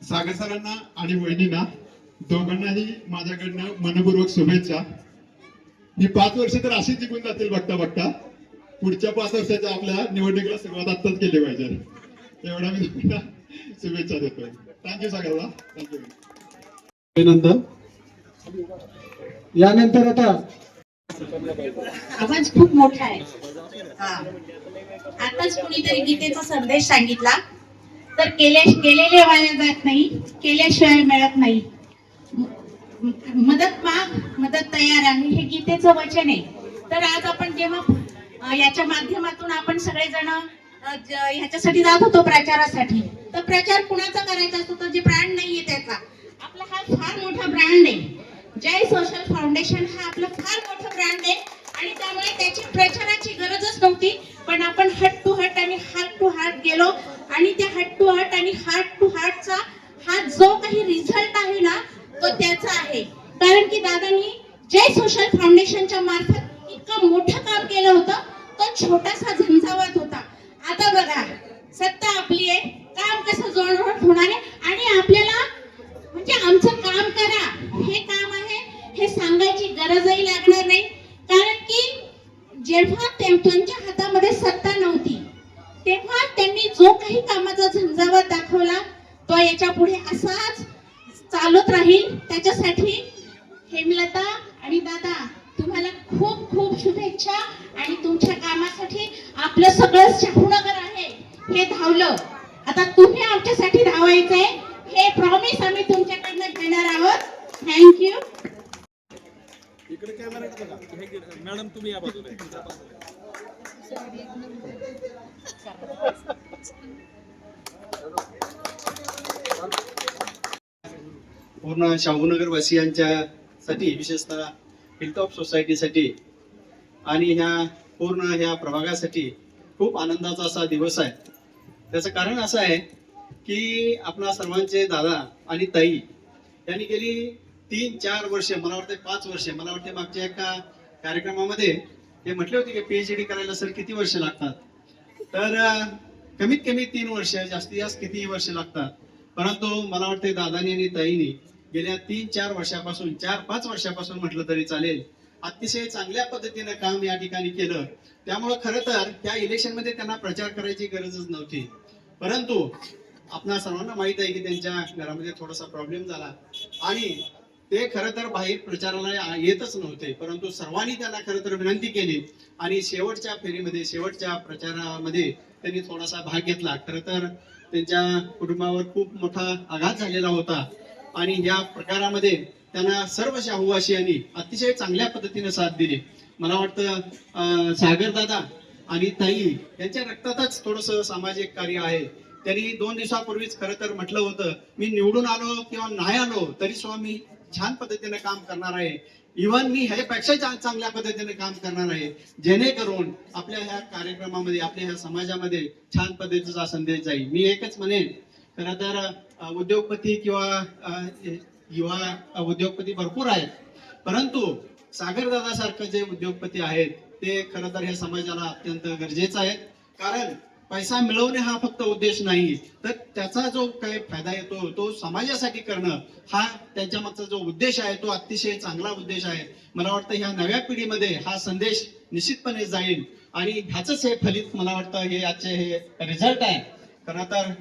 सागर सरांना आणि वहिनींना दोघांनाही माझ्याकडनं मनपूर्वक शुभेच्छा. ही 5 वर्ष तर अशीच जिंकून जातील बघता बघता. पुढच्या 5 वर्षाच्या आपल्या निवडणुकीला सुरुवात आत्ताच केली पाहिजे, एवढा मी तुम्हाला शुभेच्छा देतोय. थँक्यू सगळ्यांना. थँक्यू. अभिनंदन. यानंतर आता आवाज खूप मोठा आहे. आताच कुणीतरी गीतेचा संदेश सांगितला, तर केलेले वाया जात नाही, केल्याशिवाय मिळत नाही. मदत माग, मदत तयार आहे, हे गीतेचं वचन आहे. तर आज आपण जेव्हा याच्या माध्यमातून आपण सगळेजण ह्याच्यासाठी जात होतो प्रचारासाठी, तर प्रचार कुणाचा करायचा असतो, तर जे ब्रँड नाहीये त्याचा. आपला हा फार मोठा ब्रँड आहे. जय सोशल फाउंडेशन हा आपलं फार मोठं ब्रँड आहे आणि त्यामुळे त्याची प्रचाराची गरजच नव्हती. पण आपण हट टू हट आणि हार्ट टू हार्ट गेलो आणि त्या हट टू हट आणि हार्ट टू हार्टचा हा जो काही रिझल्ट आहे ना, तो त्याचा आहे. कारण की दादांनी जय सोशल फाउंडेशनच्या मार्फत इतकं मोठं काम केलं होतं. तो छोटासा झंझावात होता. आता बघा सत्ता आपली आहे, काम कसं जोरदार होणार आहे आणि आपल्याला म्हणजे आमचं काम करा हे काम आहे हे सांगायची गरजही लागणार नाही. कारण की जेव्हा त्यांच्या हातामध्ये सत्ता नव्हती तेव्हा त्यांनी जो काही कामाचा झंझावात दाखवला तो याच्या पुढे असाच चालत राहील. त्याच्यासाठी हेमलता आणि दादा तुम्हाला खूप खूप शुभेच्छा. आणि तुमच्या कामासाठी आपलं सगळं शाहूनगर आहे हे धावलं. आता तुम्ही आमच्यासाठी धावायचंय हे प्रॉमिस आम्ही तुमच्याकडनं घेणार आहोत. थँक्यू. इकडे कॅमेरा मॅडम तुम्ही या बाजूला. पूर्ण शाहूनगर वासियांच्या साठी, विशेषतः हिलटॉप सोसायटीसाठी आणि पूर्ण ह्या प्रभागासाठी खूप आनंदाचा असा दिवस आहे. त्याचं कारण असं आहे की आपणा सर्वांचे दादा आणि ताई यांनी गेली 3-4 वर्ष, मला वाटते 5 वर्ष, मला वाटते मागच्या एका कार्यक्रमामध्ये हे म्हटले होते की PhD करायला सर किती वर्ष लागतात, तर कमीत कमी 3 वर्ष, जास्तीत जास्त किती वर्ष लागतात. परंतु मला वाटते दादानी आणि ताईनी गेल्या 3-4 वर्षापासून, 4-5 वर्षापासून म्हटलं तरी चालेल, अतिशय चांगल्या पद्धतीने काम या ठिकाणी केलं. त्यामुळे खरं तर त्या इलेक्शन मध्ये त्यांना प्रचार करायची गरजच नव्हती. परंतु आपणा सर्वांना माहित आहे की त्यांच्या घरामध्ये थोडासा प्रॉब्लेम झाला आणि ते खरं तर बाहेर प्रचाराला येतच नव्हते. परंतु सर्वांनी त्यांना खरं तर विनंती केली आणि शेवटच्या फेरीमध्ये, शेवटच्या प्रचारामध्ये त्यांनी थोडासा भाग घेतला. खरं तर त्यांच्या कुटुंबावर खूप मोठा आघात झालेला होता आणि या प्रकारामध्ये त्यांना सर्व शाहूवासियांनी अतिशय चांगल्या पद्धतीने साथ दिली. मला वाटतं सागर दादा आणि ताई यांच्या रक्तातच थोडस सामाजिक कार्य आहे. त्यांनी 2 दिवसापूर्वीच खरं तर म्हटलं होतं, मी निवडून आलो किंवा नाही आलो तरी सुद्धा मी छान पद्धतीने काम करणार आहे. इव्हन मी ह्यापेक्षा चांगल्या पद्धतीने काम करणार आहे, जेणेकरून आपल्या ह्या कार्यक्रमामध्ये, आपल्या ह्या समाजामध्ये छान पद्धतीचा संदेश जाईल. मी एकच म्हणेन, खरं तर उद्योगपती किंवा युवा उद्योगपती भरपूर आहेत, परंतु सागरदादा सारखे जे उद्योगपती आहेत ते खरं तर ह्या समाजाला अत्यंत गरजेचं आहे. कारण पैसा मिळवणे हा फक्त उद्देश नाही, तर त्याचा जो काही फायदा येतो तो समाजासाठी करणं हा त्यांच्या मागचा जो उद्देश आहे तो अतिशय चांगला उद्देश आहे. मला वाटतं ह्या नव्या पिढीमध्ये हा संदेश निश्चितपणे जाईल आणि ह्याच हे फलित मला वाटतं हे आजचे हे रिझल्ट आहे. खरं तर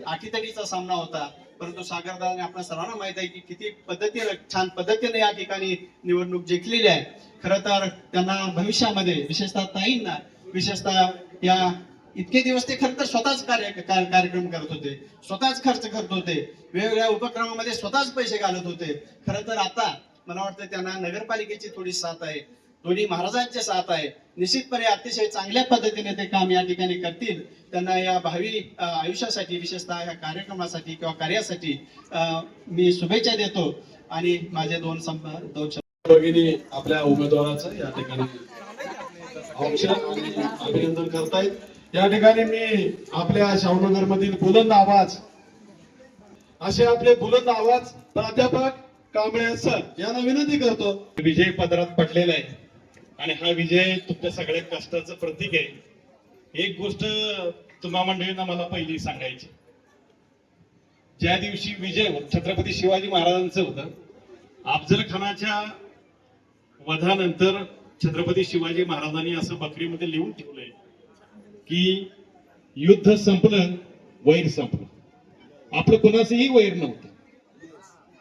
आठीतडीचा सामना होता, परंतु सागरदादाने आपल्या सर्वांना माहित आहे की किती पद्धतीने छान पद्धतीने या ठिकाणी निवडणूक जिंकलेली आहे. खरं तर त्यांना भविष्यामध्ये विशेषतः ताईंना विशेषतः या इतके दिवस ते खरं तर स्वतःच कार्यक्रम करत होते, स्वतःच खर्च करत होते, वेगवेगळ्या उपक्रमामध्ये स्वतःच पैसे घालत होते. खरं तर आता मला वाटतं त्यांना नगरपालिकेची थोडी साथ आहे, दोन्ही महाराजांची साथ आहे. निश्चितपणे अतिशय चांगल्या पद्धतीने ते काम या ठिकाणी करतील. त्यांना या भावी आयुष्यासाठी विशेषतः या कार्यक्रमासाठी किंवा कार्यासाठी मी शुभेच्छा देतो आणि माझे दोन भगिनी आपल्या उमेदवाराचं या ठिकाणी अभिनंदन करतायत. या ठिकाणी मी आपल्या शाहूनगर मधील बुलंद आवाज असे आपले बुलंद आवाज प्राध्यापक कांबळे सर यांना विनंती करतो. विजय पदरात पडलेला आहे आणि हा विजय तुमच्या सगळ्या कष्टाचं प्रतीक आहे. एक गोष्ट तुम्हा मंडळींना मला पहिली सांगायची, ज्या दिवशी विजय छत्रपती शिवाजी महाराजांचं होतं, अफजल खानाच्या वधानंतर छत्रपती शिवाजी महाराजांनी असं बकरीमध्ये लिहून ठेवलंय की युद्ध संपलं, वैर संपलं. आपलं कुणाचंही वैर नव्हतं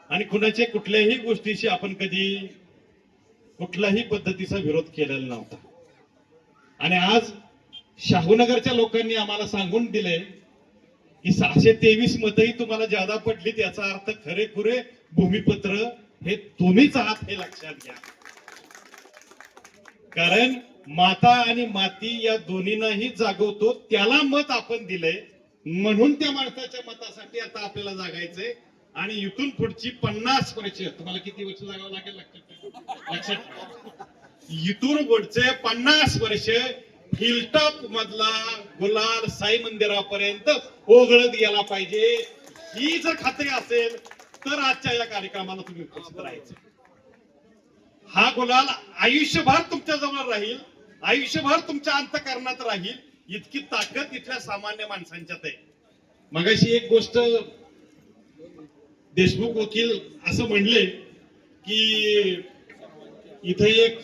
आणि कुणाच्या कुठल्याही गोष्टीशी आपण कधी कुठल्याही पद्धतीचा विरोध केलेला नव्हता. आणि आज शाहूनगरच्या लोकांनी आम्हाला सांगून दिले की 623 मतही तुम्हाला ज्यादा पडली, त्याचा अर्थ खरेखुरे भूमिपत्र हे तुम्हीच आहात हे लक्षात घ्या. कारण माता आणि माती या दोन्हींनाही जागवतो, त्याला मत आपण दिलंय म्हणून त्या माणसाच्या मतासाठी आता आपल्याला जागायचंय. आणि इथून पुढची 50 वर्ष, तुम्हाला किती वर्ष जागावं लागेल लक्षात ठेवा, इथून पुढचे 50 वर्ष हिलटॉप मधला गुलाल साई मंदिरापर्यंत ओघळत गेला पाहिजे. ही जर खात्री असेल तर आजच्या या कार्यक्रमाला तुम्ही उपस्थित राहायचं. हा गुलाल आयुष्यभर तुमच्या जवळ राहील, आयुष्यभर तुमच्या अंतःकरणात राहील, इतकी ताकद इथल्या सामान्य माणसांच्यात आहे. मगाशी एक गोष्ट देशमुख वकील असं म्हणले की इथे एक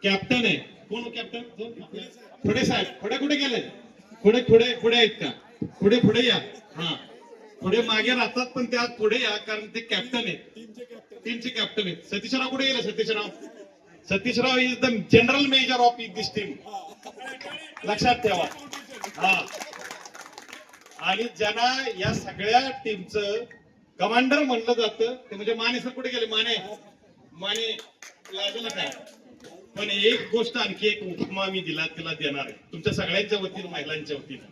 कॅप्टन आहे. कोण कॅप्टन? खोडे साहेब. खोडे कुठे गेले? खोडे आहेत का? पुढे या. हा, पुढे मागे राहतात पण त्या पुढे या, कारण ते कॅप्टन आहेत, टीमचे कॅप्टन आहेत. सतीशराव कुठे गेले? Satishrao is the general measure of this team, लक्षात ठेवा. हा, आणि ज्यांना या सगळ्या टीमचं कमांडर म्हणलं जातं ते म्हणजे माने सर. कुठे गेले? माने लागलं काय? पण एक गोष्ट, आणखी एक उपमा मी तिला देणार आहे तुमच्या सगळ्यांच्या वतीनं, महिलांच्या वतीनं.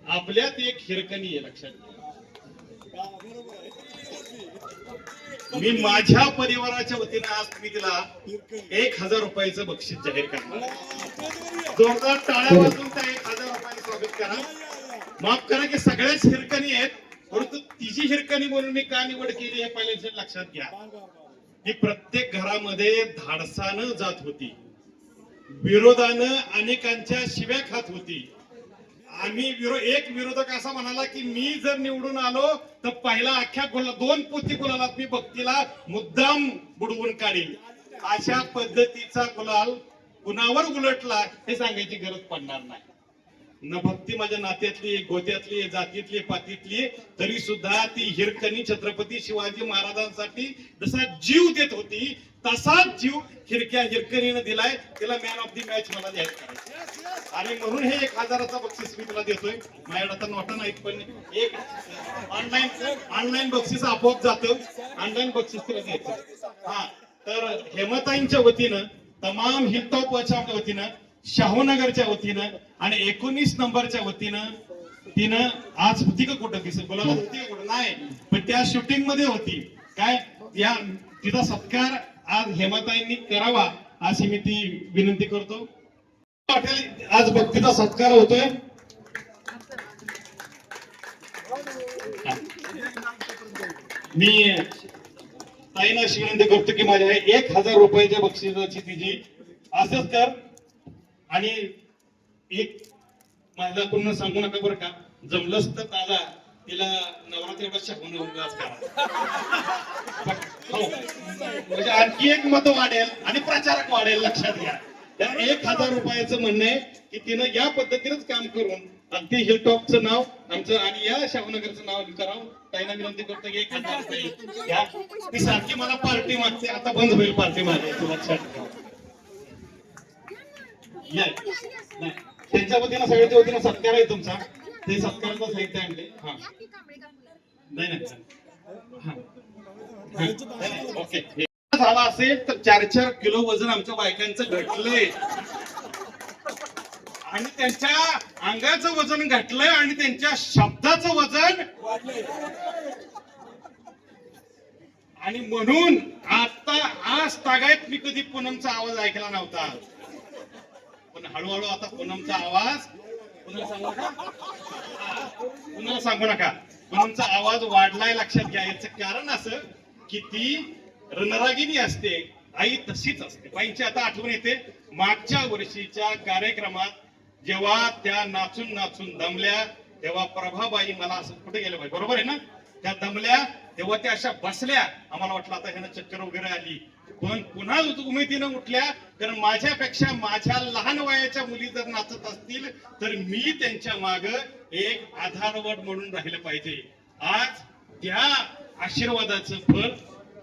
आपल्यात एक हिरकणी आहे, लक्षात घ्या. मी माझ्या परिवाराच्या वतीनं आज तुम्ही तिला 1000 रुपयाचं बक्षीस जाहीर करणार. जोरदार टाळ्या वाजवून त्या 1000 रुपयाचं स्वागत करा. माफ करा की सगळ्याच हिरकणी आहेत, परंतु तिची हिरकणी म्हणून मी का निवड केली हे पहिल्यांदा लक्षात घ्या. ही प्रत्येक घरामध्ये धाडसानं जात होती, विरोधानं अनेकांच्या शिव्या खात होती. आम्ही एक विरोधक असा म्हणाला की मी जर निवडून आलो तर पहिला अख्ख्या 2 पोती गुलालात मी भक्तीला मुद्दाम बुडवून काढील. अशा पद्धतीचा गुलाल कुणावर उलटला हे सांगायची गरज पडणार नाही. न भक्ती माझ्या नात्यातली, गोत्यातली, जातीतली, पातीतली, तरी सुद्धा ती हिरकणी छत्रपती शिवाजी महाराजांसाठी जसा जीव देत होती तसाच जीव हिरकणीनं दिलाय. तिला मॅन ऑफ दी मॅच मला जाहीर करायचं आणि म्हणून हे 1000चं बक्षीस मी तुला देतोय. माझ्याकडे आता नोटा नाहीत पण एक ऑनलाईन बक्षीस आपोआप जातं, ऑनलाईन बक्षीस तिला द्यायचं. हा, तर हेमताईंच्या वतीनं, तमाम हिलटॉपच्या वतीनं, शाहूनगरच्या वतीनं आणि 19 नंबरच्या वतीनं तिनं आज होती का कुठं दिसत बोलायला होती का कुठं? नाही, पण त्या शूटिंग मध्ये होती. काय या तिचा सत्कार आज हेमताईंनी करावा अशी मी ती विनंती करतो. आज भक्तीचा सत्कार होतोय. मी ताईंना अशी विनंती करतो की माझ्या 1000 रुपयाच्या बक्षिसाची तिची असंच कर. आणि एक माझ्या पूर्ण सांगू नका बरं का, जमलंच तर दादा तिला नवरात्रीला शाहून उल्हास करा. हो, म्हणजे आणखी एक मत वाढेल आणि प्रचारक वाढेल, लक्षात घ्या. त्या 1000 रुपयाचं म्हणणं आहे की तिनं या पद्धतीनेच काम करून अगदी हिलटॉपचं नाव आमचं आणि या शाहूनगरचं नाव करावं. ताईंना विनंती करतो की 1000 रुपये घ्या. ती सारखी मला पार्टी मागते, आता बंद होईल पार्टी मागायची, लक्षात घ्या. नाही, त्यांच्या वतीनं सगळ्याच्या वतीनं सत्कार आहे तुमचा, ते सत्काराचं साहित्य आणले. हा नाही ओके. झाला असेल तर 4-4 किलो वजन आमच्या बायकांचं घटलंय आणि त्यांच्या अंगाचं वजन घटलंय आणि त्यांच्या शब्दाचं वजन वाढलंय. आणि म्हणून आता आज तागायत मी कधी पूनमचा आवाज ऐकला नव्हता, पण हळूहळू आता पूनमचा आवाज पुन्हा सांगू नका, पूनमचा आवाज वाढलाय, लक्षात घ्या. याचं कारण असं की ती रणरागिणी असते, आई तशीच असते. बाईंची आता आठवण येते मागच्या वर्षीच्या कार्यक्रमात जेव्हा त्या नाचून नाचून दमल्या, तेव्हा प्रभाबाई मला असं कुठे गेलं बाई, बरोबर आहे ना, त्या दमल्या तेव्हा त्या अशा बसल्या. आम्हाला वाटलं आता ह्यांना चक्कर वगैरे आली, पण पुन्हा उमेदीनं उठल्या. कारण माझ्यापेक्षा माझ्या लहान वयाच्या मुली जर नाचत असतील तर मी त्यांच्या माग एक आधारवड म्हणून राहिलं पाहिजे. आज त्या आशीर्वादाचं फळ,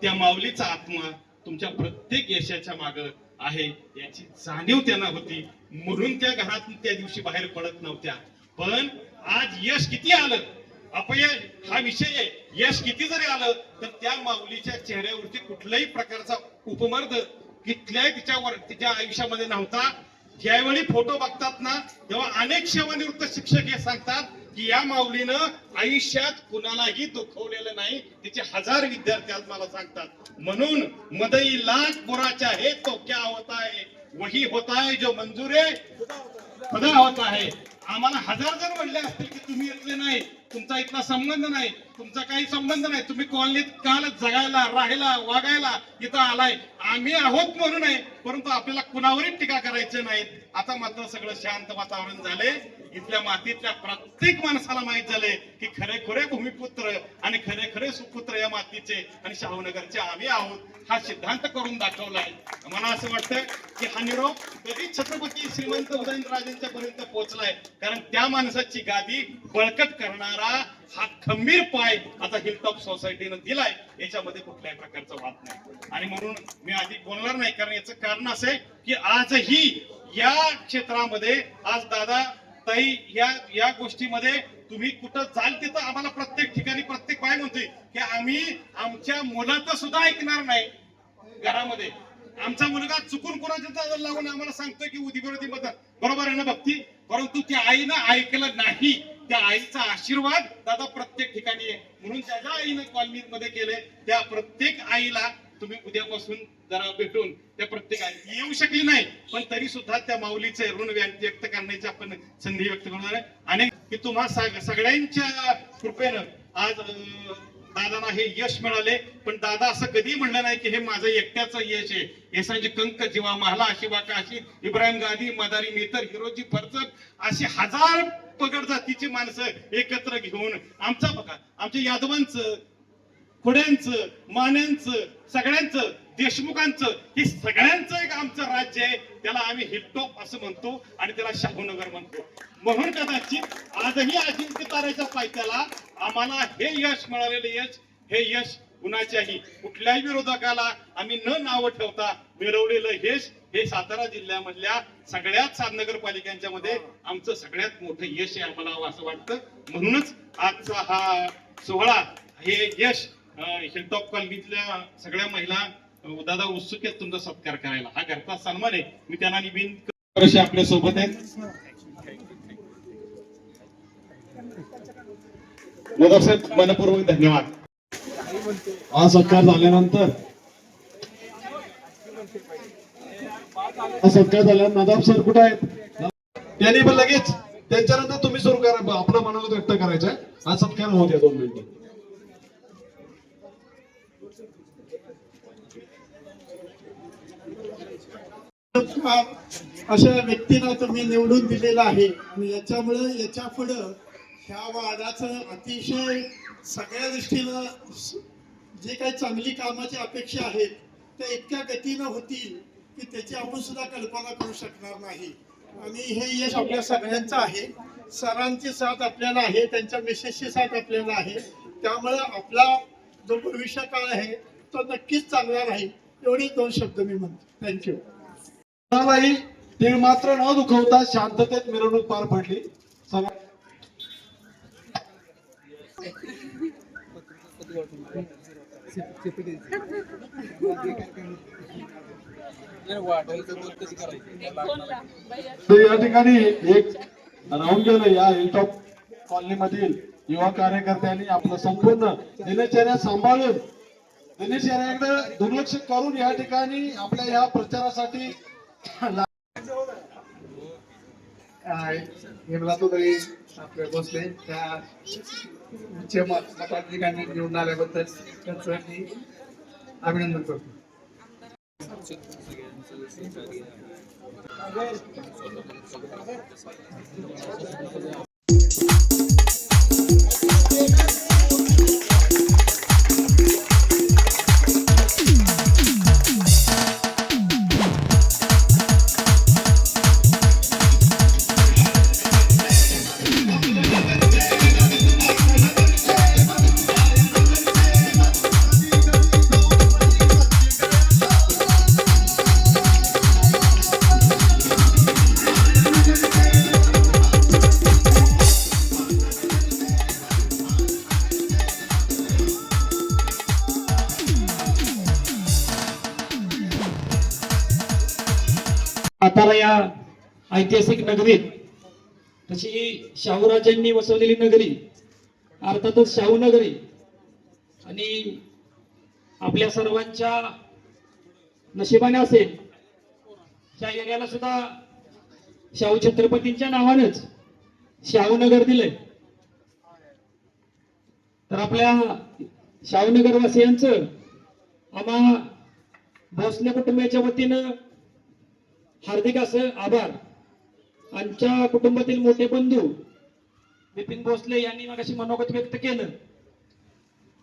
त्या माऊलीचा आत्मा तुमच्या प्रत्येक यशाच्या माग आहे याची जाणीव त्यांना होती, म्हणून त्या घरातून त्या दिवशी बाहेर पडत नव्हत्या. पण आज यश किती आलं, अपयश हा विषय आहे, यश किती जरी आलं तर त्या माऊलीच्या चेहऱ्यावरती कुठल्याही प्रकारचा उपमर्द तिच्यावर तिच्या आयुष्यामध्ये नव्हता. ज्यावेळी फोटो बघतात ना, तेव्हा अनेक सेवानिवृत्त शिक्षक हे सांगतात की या माऊलीनं आयुष्यात कुणालाही दुखवलेलं नाही. तिचे 1000 विद्यार्थी आज मला सांगतात. म्हणून मदई लाख बुरा चाहे तो क्या होता है, वही होता है जो मंजूरे खुदा होता है. आम्हाला 1000 जर म्हणले असतील की तुम्ही इथले नाही, तुमचा इथला संबंध नाही, तुमचा काही संबंध नाही, तुम्ही कॉलनीत काल जगायला राहायला वागायला इथं आलाय, आम्ही आहोत म्हणून आहे, परंतु आपल्याला कुणावरही टीका करायचं नाही. आता मात्र सगळं शांत वातावरण झाले. इथल्या मातीतल्या प्रत्येक माणसाला माहित झाले की खरे खरे भूमिपुत्र आणि खरे खरे सुपुत्र या मातीचे आणि शाहूनगरचे आम्ही आहोत, हा सिद्धांत करून दाखवलाय. मला असं वाटतं की हा निरोप कधी छत्रपती श्रीमंत उदयनराजेंच्या पर्यंत पोहोचलाय, कारण त्या माणसाची गादी बळकट करणारा हा खंबीर पाय आता हिलटॉप सोसायटीनं दिलाय, याच्यामध्ये कुठल्याही प्रकारचा वाद नाही. आणि म्हणून मी आधी बोलणार नाही, कारण याचं कारण असं आहे की आजही या क्षेत्रामध्ये आज दादा ताई या गोष्टीमध्ये तुम्ही कुठं जाल तिथं आम्हाला प्रत्येक ठिकाणी प्रत्येक बाय म्हणतोय की आम्ही आमच्या मुलाचं सुद्धा ऐकणार नाही. घरामध्ये आमचा मुलगा चुकून कोणाच्या दादा लावून आम्हाला सांगतोय की उदिविरोधी मतदान, बरोबर आहे ना भक्ती, परंतु त्या आईनं ऐकलं नाही. त्या आईचा आशीर्वाद दादा प्रत्येक ठिकाणी आहे. म्हणून ज्या ज्या आईनं कॉलनीमध्ये केले त्या प्रत्येक आईला तुम्ही उद्यापासून जरा भेटून त्या प्रत्येक आई येऊ शकली नाही, पण तरी सुद्धा त्या माऊलीचे ऋण व्यक्त करण्याची आपण संधी व्यक्त करणार आहे. आणि की तुम्हा सगळ्यांच्या कृपेनं आज दादांना हे यश मिळाले. पण दादा असं कधी म्हणलं नाही की हे माझं एकट्याचं यश आहे. येसांची कंक जीवा महला शिवा काशी इब्राहिम गांधी मदारी मेतर हिरोजी फरचक अशी 1000 पगड जातीची माणसं एकत्र घेऊन आमचा बघा, आमच्या यादवांचं, खोड्यांचं, मान्यांचं, सगळ्यांचं, देशमुखांचं, हे सगळ्यांचं एक आमचं राज्य आहे. त्याला आम्ही हिलटॉप असं म्हणतो आणि त्याला शाहूनगर म्हणतो. म्हणून कदाचित आजही अजिंक्य ताऱ्याच्या पायथ्याला आम्हाला हे यश मिळालेलं यश, हे यश कुणाच्याही कुठल्याही विरोधकाला आम्ही न नाव ठेवता मिळवलेलं यश हे सातारा जिल्ह्यामधल्या सगळ्यात 7 नगरपालिकांच्या मध्ये आमचं सगळ्यात मोठं यश आहे आम्हाला असं वाटतं. म्हणूनच आजचा हा सोहळा, हे यश हिलटॉप कॉलनीतल्या सगळ्या महिला दादा उत्सुक आहेत तुमचा सत्कार करायला. हा घरचा सन्मान आहे. मी त्यांना निबिन आपल्या सोबत आहेत. नदाब साहेब मनपूर्वक धन्यवाद. हा सत्कार झाल्यानंतर नदाब सर कुठे आहेत, त्यांनी पण लगेच त्यांच्यानंतर तुम्ही सुरू करा, आपलं मनोगत व्यक्त करायचं आहे. हा सत्कार होऊ द्या 2 मिनिटं. अशा व्यक्तीला तुम्ही निवडून दिलेला आहे आणि याच्यामुळे याच्या पुढं ह्या वार्डाचं अतिशय सगळ्या दृष्टीनं जे काही चांगली कामाची अपेक्षा आहेत त्या इतक्या गतीनं होतील की त्याची आपण सुद्धा कल्पना करू शकणार नाही. आणि हे यश आपल्या सगळ्यांचं आहे. सरांची साथ आपल्याला आहे, त्यांच्या मिसेसची साथ आपल्याला आहे. त्यामुळे आपला जो भविष्य काळ आहे तो नक्कीच चांगला राहील. एवढे 2 शब्द मी म्हणतो. थँक्यू. कोणालाही तीळ मात्र न दुखवता शांततेत मिरवणूक पार पडली. तर या ठिकाणी एक राहून गेलं या हिलटॉप कॉलनी मधील युवा कार्यकर्त्यांनी आपलं संपूर्ण दिनचर्या सांभाळून दिनचर्याकडे दुर्लक्ष करून या ठिकाणी आपल्या या प्रचारासाठी हेमलातुताई आपले बसले त्या मताधिकाऱ्यांनी निवडून आल्याबद्दल त्यांचं मी अभिनंदन करतो. सातारा या ऐतिहासिक नगरीत तशी शाहूराजांनी वसवलेली नगरी अर्थातच शाहू नगरी आणि आपल्या सर्वांच्या नशिबाने असेल त्या एरियाला सुद्धा शाहू छत्रपतींच्या नावानंच शाहू नगर दिलंय. तर आपल्या शाहू नगर वासियांचं आम्हा भोसले कुटुंबाच्या वतीनं हार्दिक असं आभार. आमच्या कुटुंबातील मोठे बंधू बिपिन भोसले यांनी मगाशी मनोगत व्यक्त केलं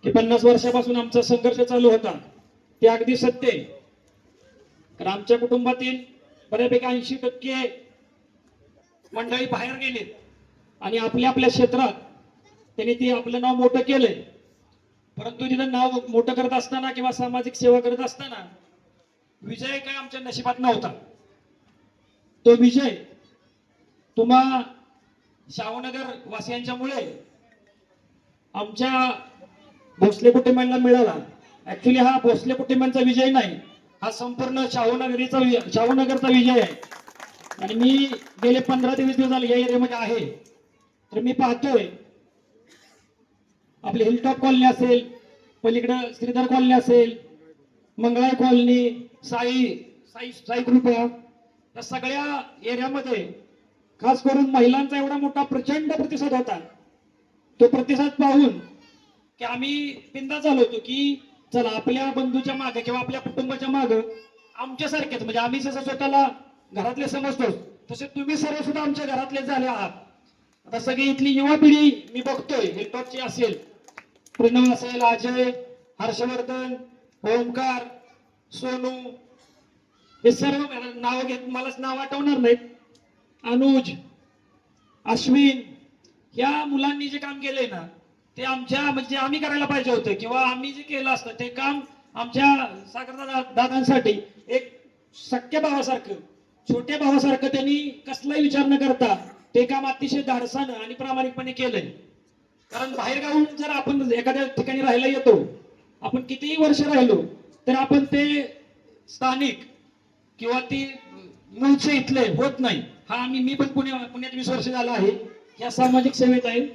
की 50 वर्षापासून आमचा संघर्ष चालू होता. ते अगदी सत्य आहे. तर आमच्या कुटुंबातील बऱ्यापैकी 80% मंडळी बाहेर गेलेत आणि आपल्या आपल्या क्षेत्रात त्यांनी ते आपलं नाव मोठं केलंय. परंतु तिथं नाव मोठं करत असताना किंवा सामाजिक सेवा करत असताना विजय काय आमच्या नशिबात नव्हता. तो विजय तुम्हा शाहूनगर वासियांच्यामुळे आमच्या भोसले कुटुंबांना मिळाला. ऍक्च्युली हा भोसले कुटुंबांचा विजय नाही, हा संपूर्ण शाहूनगरचा विजय आहे. आणि मी गेले 15 ते 20 दिवस झाले या एरियामध्ये आहे. तर मी पाहतोय आपली हिलटॉप कॉलनी असेल, पलीकडं श्रीधर कॉलनी असेल, मंगळाई कॉलनी, साई कृपा, या सगळ्या एरियामध्ये खास करून महिलांचा एवढा मोठा प्रचंड प्रतिसाद होता. तो प्रतिसाद पाहून की आम्ही बिंदास झालो होतो की चला आपल्या बंधूच्या मागे किंवा आपल्या कुटुंबाच्या मागे आमच्यासारखेच, म्हणजे आम्ही जसं स्वतःला घरातले समजतो तसे तुम्ही सर्व सुद्धा आमच्या घरातले झाले आहात. आता सगळी इथली युवा पिढी मी बघतोय, हिलटॉपची असेल, प्रणव असेल, अजय, हर्षवर्धन, ओमकार, सोनू, हे सर्व नाव घेत मलाच नाव आठवणार नाहीत, अनुज, अश्विन, या मुलांनी जे काम केलंय ना ते आमच्या म्हणजे आम्ही करायला पाहिजे होतं किंवा आम्ही जे केलं असतं ते काम आमच्या सागर दादांसाठी एक सख्या भावासारखं, छोट्या भावासारखं त्यांनी कसलाही विचार न करता ते काम अतिशय धाडसानं आणि प्रामाणिकपणे केलंय. कारण बाहेर गावून जर आपण एखाद्या ठिकाणी राहायला येतो, आपण कितीही वर्ष राहिलो तर आपण ते स्थानिक किंवा ती मूळचे इथले होत नाही. हा मी पण पुण्यात 20 वर्ष झालं आहे, या सामाजिक सेवेत आहे,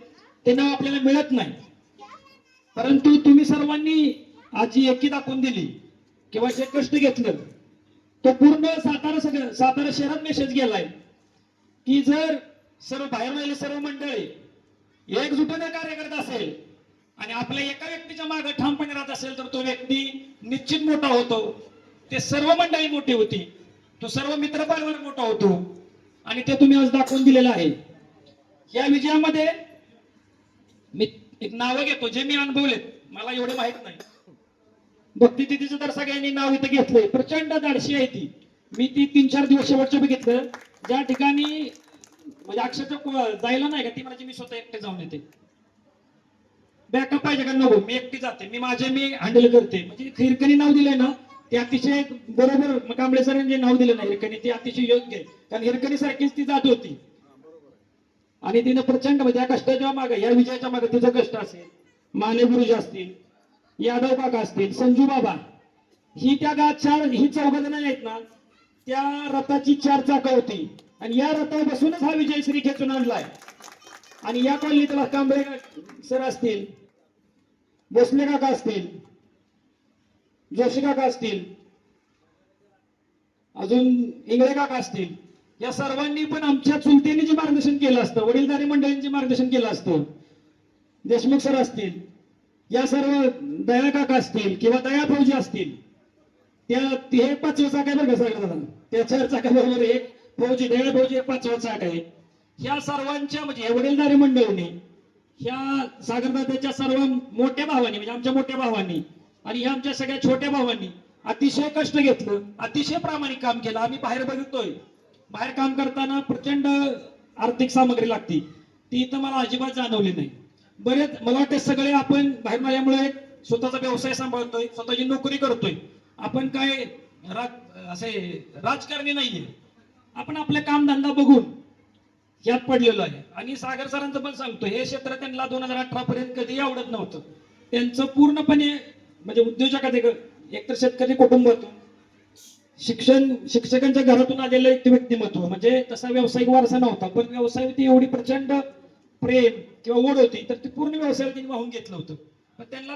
ते नाव आपल्याला मिळत नाही. परंतु तुम्ही सर्वांनी आज जी एकी दाखवून दिली किंवा जे कष्ट घेतलं तो पूर्ण सातारा शहरात मेसेज गेलाय की जर सर्व बाहेर राहिले सर्व मंडळी एकजुटीने कार्य करत असेल आणि आपल्या एका व्यक्तीच्या मागे ठामपणे राहत असेल तर तो व्यक्ती निश्चित मोठा होतो. ते सर्व मंडळी मोठी होती, तो सर्व मित्रपरिवार मोठा होतो आणि ते तुम्ही आज दाखवून दिलेलं आहे. या विजयामध्ये मी एक नावं घेतो जे मी अनुभवलेत, मला एवढे माहित नाही. भक्ती दिदीचं तर सगळ्यांनी नाव इथं घेतलंय, प्रचंड धाडशी आहे ती. मी ती 3-4 दिवस शेवटचे बघितलं, ज्या ठिकाणी म्हणजे अक्षरशः जायला नाही का, ती म्हणायची मी स्वतः एकटे जाऊन येते. बॅकअप पाहिजे का नको, मी एकटी जाते, मी हँडल करते. म्हणजे हिरकणी नाव दिलंय ना ते अतिशय बरोबर. कांबळे सरांनी जे नाव दिलं ना हिरकणी, ते अतिशय योग्य आहे. कारण हिरकणी सारखीच ती जात होती आणि तिने प्रचंड म्हणजे या कष्टाच्या मागे, या विजयाच्या मागे तिचं कष्ट असेल. माने गुरुजी असतील, यादव काका असतील, संजू बाबा, ही त्या गावात ही 4 जण आहेत ना, त्या रथाची 4 चाकं होती आणि या रथावर बसूनच हा विजय श्री खेचून आणलाय. आणि या कॉलनीतला कांबळे सर असतील, भोसले काका असतील, जोशी काका असतील, अजून इंगळे काका असतील, या सर्वांनी पण आमच्या चुलत्यांनी जे मार्गदर्शन केलं असतं, वडीलधारी मंडळींचे मार्गदर्शन केलं असतं. देशमुख सर असतील, या सर्व दया काका असतील किंवा दया फौजी असतील, त्या हे 5वं चाक आहे बरं का सगळं, त्या 4 चाकाबरोबर एक फौजी, दया फौजी हे 5वं चाक आहे. ह्या सर्वांच्या म्हणजे वडीलधारी मंडळींनी, ह्या सागरदादाच्या सर्व मोठ्या भावांनी म्हणजे आमच्या मोठ्या भावांनी आणि ह्या आमच्या सगळ्या छोट्या भावांनी अतिशय कष्ट घेतलं, अतिशय प्रामाणिक काम केलं. आम्ही बाहेर बघतोय, बाहेर काम करताना प्रचंड आर्थिक सामग्री लागते, ती इथं मला अजिबात जाणवली नाही. बरेच मला वाटतं सगळे आपण बाहेर आल्यामुळे स्वतःचा व्यवसाय सांभाळतोय, स्वतःची नोकरी करतोय. आपण काय असे राजकारणी नाहीये, आपण आपले कामधंदा बघून यात पडलेलो आहे. आणि सागर सरांचं पण सांगतो, हे क्षेत्र त्यांना 2018 पर्यंत कधी आवडत नव्हतं. त्यांचं पूर्णपणे म्हणजे उद्योजकात एकतर शेतकरी कुटुंबातून शिक्षकांच्या घरातून आलेलं एक व्यक्तिमत्व, म्हणजे तसा व्यावसायिक वारसा नव्हता, पण व्यवसायावरती एवढी प्रचंड प्रेम किंवा ओढ होती तर ती पूर्ण व्यवसायाला त्यांनी वाहून घेतलं होतं. पण त्यांना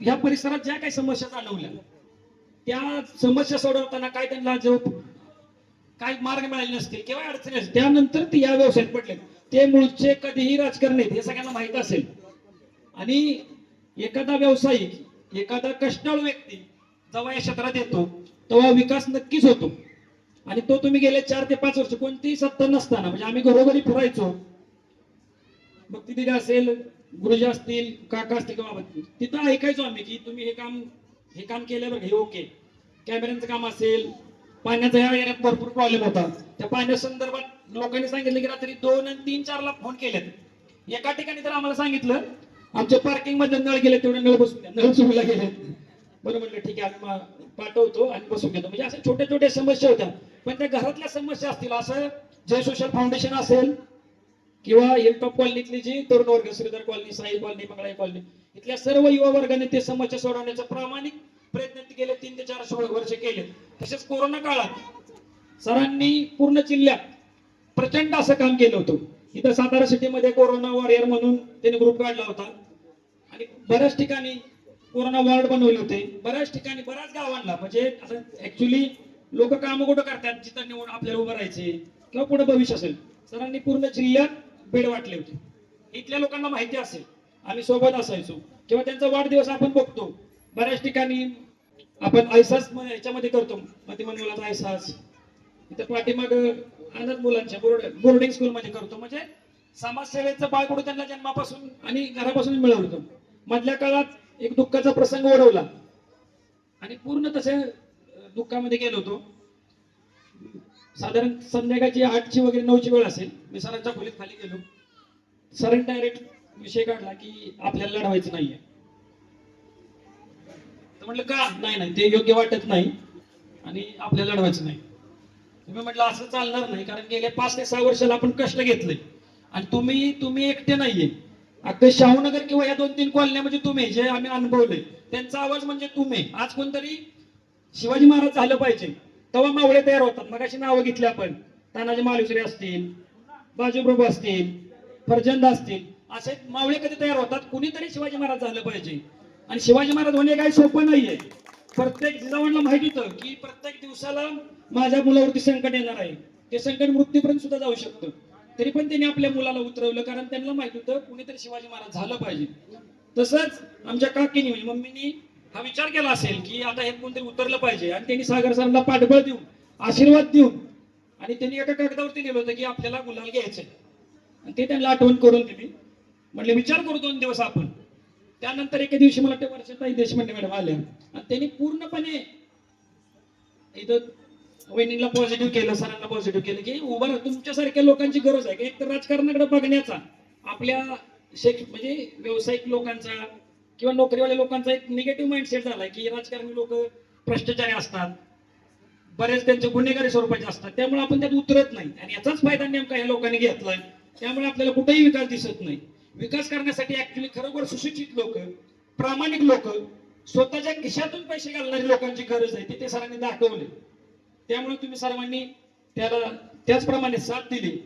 ह्या परिसरात ज्या काही समस्या जाणवल्या, त्या समस्या सोडवताना काय त्यांना जो काय मार्ग मिळाले नसतील किंवा अडचणी असतील, त्यानंतर ते या व्यवसायात पडले. ते मूळचे कधीही राजकारणी आहेत हे सगळ्यांना माहित असेल. आणि एखादा व्यावसायिक, एखादा कष्टाळू व्यक्ती जेव्हा या क्षेत्रात येतो तेव्हा विकास नक्कीच होतो. आणि तो तुम्ही गेले 4 ते 5 वर्ष कोणतीही सत्ता नसताना, म्हणजे आम्ही घरोघरी फिरायचो, भक्ती दिदी असेल, गुरुजी असतील, काका असतील किंवा तिथं ऐकायचो आम्ही की तुम्ही हे काम केलं बरं, हे ओके. कॅमेऱ्यांचं काम असेल, पाण्याचा ह्या एरियात भरपूर प्रॉब्लेम होता, त्या पाण्या संदर्भात लोकांनी सांगितलं की रात्री 2 आणि 3-4 ला फोन केलेत. एका ठिकाणी तर आम्हाला सांगितलं आमच्या पार्किंग मध्ये नळ गेले, तेवढे नळ बसून द्या, नळ सुरूला गेले. बरं म्हटलं ठीक आहे, आम्ही पाठवतो आणि बसून घेतो. म्हणजे अशा छोट्या छोट्या समस्या होत्या, पण त्या घरातल्या समस्या असतील, असं जय सोशल फाउंडेशन असेल किंवा हिलटॉप कॉलनीतली जी तरुण वर्ग, Shridhar colony, Sai colony, Mangalai colony, इथल्या सर्व युवा वर्गाने ते समस्या सोडवण्याचा प्रामाणिक प्रयत्न गेले 3 ते 4 वर्ष केले. तसेच कोरोना काळात सरांनी पूर्ण जिल्ह्यात प्रचंड असं काम केलं होतं. इथं सातारा सिटीमध्ये कोरोना वॉरियर म्हणून त्यांनी ग्रुप काढला होता आणि बऱ्याच ठिकाणी कोरोना वॉर्ड बनवले होते. बऱ्याच ठिकाणी बऱ्याच गावांना म्हणजे ऍक्च्युली लोक काम कुठं करतात जिथं निवड आपल्याला उभं राहायचे किंवा पुढे भविष्य असेल. सरांनी पूर्ण जिल्ह्यात बेड वाटले होते. इथल्या लोकांना माहिती असेल, आम्ही सोबत असायचो किंवा त्यांचा वाढदिवस आपण बघतो. बऱ्याच ठिकाणी आपण ऐसास याच्यामध्ये करतो, मतिमंद मुलाचा ऐसास, इथं पाठीमाग अनाथ मुलांच्या बोर्डिंग स्कूल मध्ये करतो. म्हणजे समाजसेवेचं बाळकडू त्यांना जन्मापासून आणि घरापासून मिळवलं. मधल्या काळात एक दुःखाचा प्रसंग ओढवला आणि पूर्ण तसे दुःखामध्ये गेलो होतो. साधारण संध्याकाळची 8ची वगैरे 9ची वेळ असेल. मी सरांच्या खोलीत खाली गेलो. सरांनी डायरेक्ट विषय काढला की आपल्याला लढवायचं नाहीये. तर म्हटलं का नाही, ते योग्य वाटत नाही आणि आपल्याला लढवायचं नाही. तुम्ही म्हटलं असं चालणार नाही, कारण गेले 5 ते 6 वर्षाला आपण कष्ट घेतले आणि तुम्ही एकटे नाहीये. अगदी शाहूनगर किंवा या 2-3 कॉलन्यामध्ये तुम्ही जे आम्ही अनुभवले त्यांचा आवाज म्हणजे तुम्ही. आज कोणतरी शिवाजी महाराज झालं पाहिजे तेव्हा मावळे तयार होतात. मग अशी नावं घेतली आपण, तानाजी मालुसरे असतील, बाजूप्रभू असतील, फरजंद असतील, असे मावळे कधी तयार होतात? कुणीतरी शिवाजी महाराज झालं पाहिजे. आणि शिवाजी महाराज होणे काही सोपं नाहीये. प्रत्येक जिजाऊला माहित होतं की प्रत्येक दिवसाला माझ्या मुलावरती संकट येणार आहे, ते संकट मृत्यूपर्यंत सुद्धा जाऊ शकतं. तरी पण त्यांनी आपल्या मुलाला उतरवलं, कारण त्यांना माहित होतं कुणीतरी शिवाजी महाराज झालं पाहिजे. तसंच आमच्या काकीने म्हणजे मम्मीनी हा विचार केला असेल की आता हे कोणतरी उतरलं पाहिजे आणि त्यांनी सागर सरांना पाठबळ देऊन आशीर्वाद देऊन आणि त्यांनी एका कागदावरती लिहिलं होतं की आपल्याला गुलाल घ्यायचंय आणि ते त्यांना आठवण करून दिली. म्हणले विचार करू 2 दिवस आपण. त्यानंतर एके दिवशी मला ते वर्षाताई देशपांडे मॅडम आल्या आणि त्यांनी पूर्णपणे इथं वहिनीला पॉझिटिव्ह केलं, सरांना पॉझिटिव्ह केलं की उभा तुमच्यासारख्या लोकांची गरज आहे की एक तर राजकारणाकडे बघण्याचा आपल्या म्हणजे व्यावसायिक लोकांचा किंवा नोकरीवाल्या लोकांचा एक निगेटिव्ह माइंडसेट झालाय की राजकारणी लोक भ्रष्टाचारी असतात, बरेच त्यांचे गुन्हेगारी स्वरूपाचे असतात, त्यामुळे आपण त्यात उतरत नाही आणि याचाच फायदा नेमका या लोकांनी घेतलाय. त्यामुळे आपल्याला कुठेही विकास दिसत नाही. विकास करण्यासाठी ऍक्च्युली खरोखर सुशिक्षित लोक, प्रामाणिक लोक, स्वतःच्या खिशातून पैसे घालणारी लोकांची गरज आहे ते सरांनी दाखवले. त्यामुळे तुम्ही सर्वांनी त्याला त्याचप्रमाणे साथ दिली.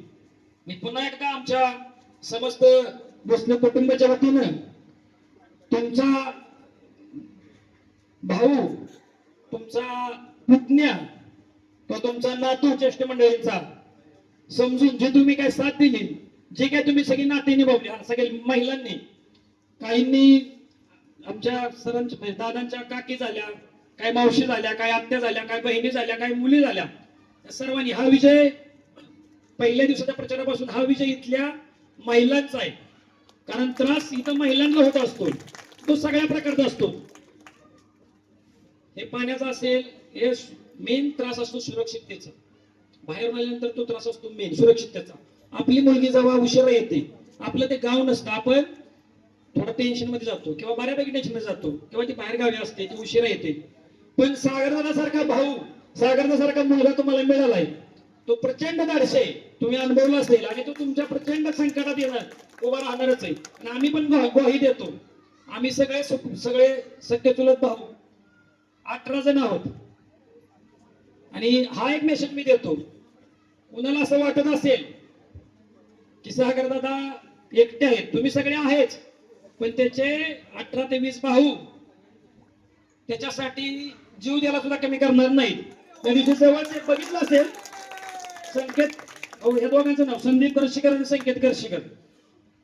मी पुन्हा एकदा आमच्या समस्त भोसले कुटुंबाच्या वतीनं तुमचा भाऊ, तुमचा पुतण्या किंवा तुमचा नातू ज्येष्ठ मंडळींचा समजून जे तुम्ही काय साथ दिली, जे काय तुम्ही सगळी नाते निभावली, सगळ्या महिलांनी, काहींनी आमच्या सरांच्या दादांच्या काकी झाल्या, काय मावशी झाल्या, काय आत्या झाल्या, काय बहिणी झाल्या, काय मुली झाल्या, सर्वांनी हा विजय पहिल्या दिवसाच्या प्रचारापासून हा विजय इथल्या महिलांचा आहे. कारण त्रास इथं महिलांना होत असतो, तो सगळ्या प्रकारचा असतो. हे पाण्याचा असेल, हे मेन त्रास असतो सुरक्षिततेचा. बाहेर आल्यानंतर तो त्रास असतो मेन सुरक्षिततेचा. आपली मुलगी जेव्हा उशिरा येते, आपलं ते गाव नसतं, आपण थोडं टेन्शन मध्ये जातो किंवा बऱ्यापैकी टेन्शन मध्ये जातो किंवा ती बाहेर गावी असते, ती उशिरा येते. पण सागरदादासारखा भाऊ, सागरदासारखा मुलगा तुम्हाला मिळालाय, तो प्रचंड धाडशी आहे, तुम्ही अनुभवला असेल आणि तो तुमच्या प्रचंड संकटात येणार उभा राहणारच आहे. आणि आम्ही पण ग्वाही देतो. आम्ही सगळे सख्य चुलत भाऊ 18 जण आहोत. आणि हा एक मेसेज मी देतो, कुणाला असं वाटत असेल की सागरदादा एकटे आहेत, तुम्ही सगळे आहेच, पण त्याचे 18 ते 20 भाऊ त्याच्यासाठी जीव द्यायला सुद्धा कमी करणार नाही. त्या दिवशी जवळचे बघितलं असेल संकेत, या दोघांचं नाव संदीप करशीकर आणि संकेत करशीकर,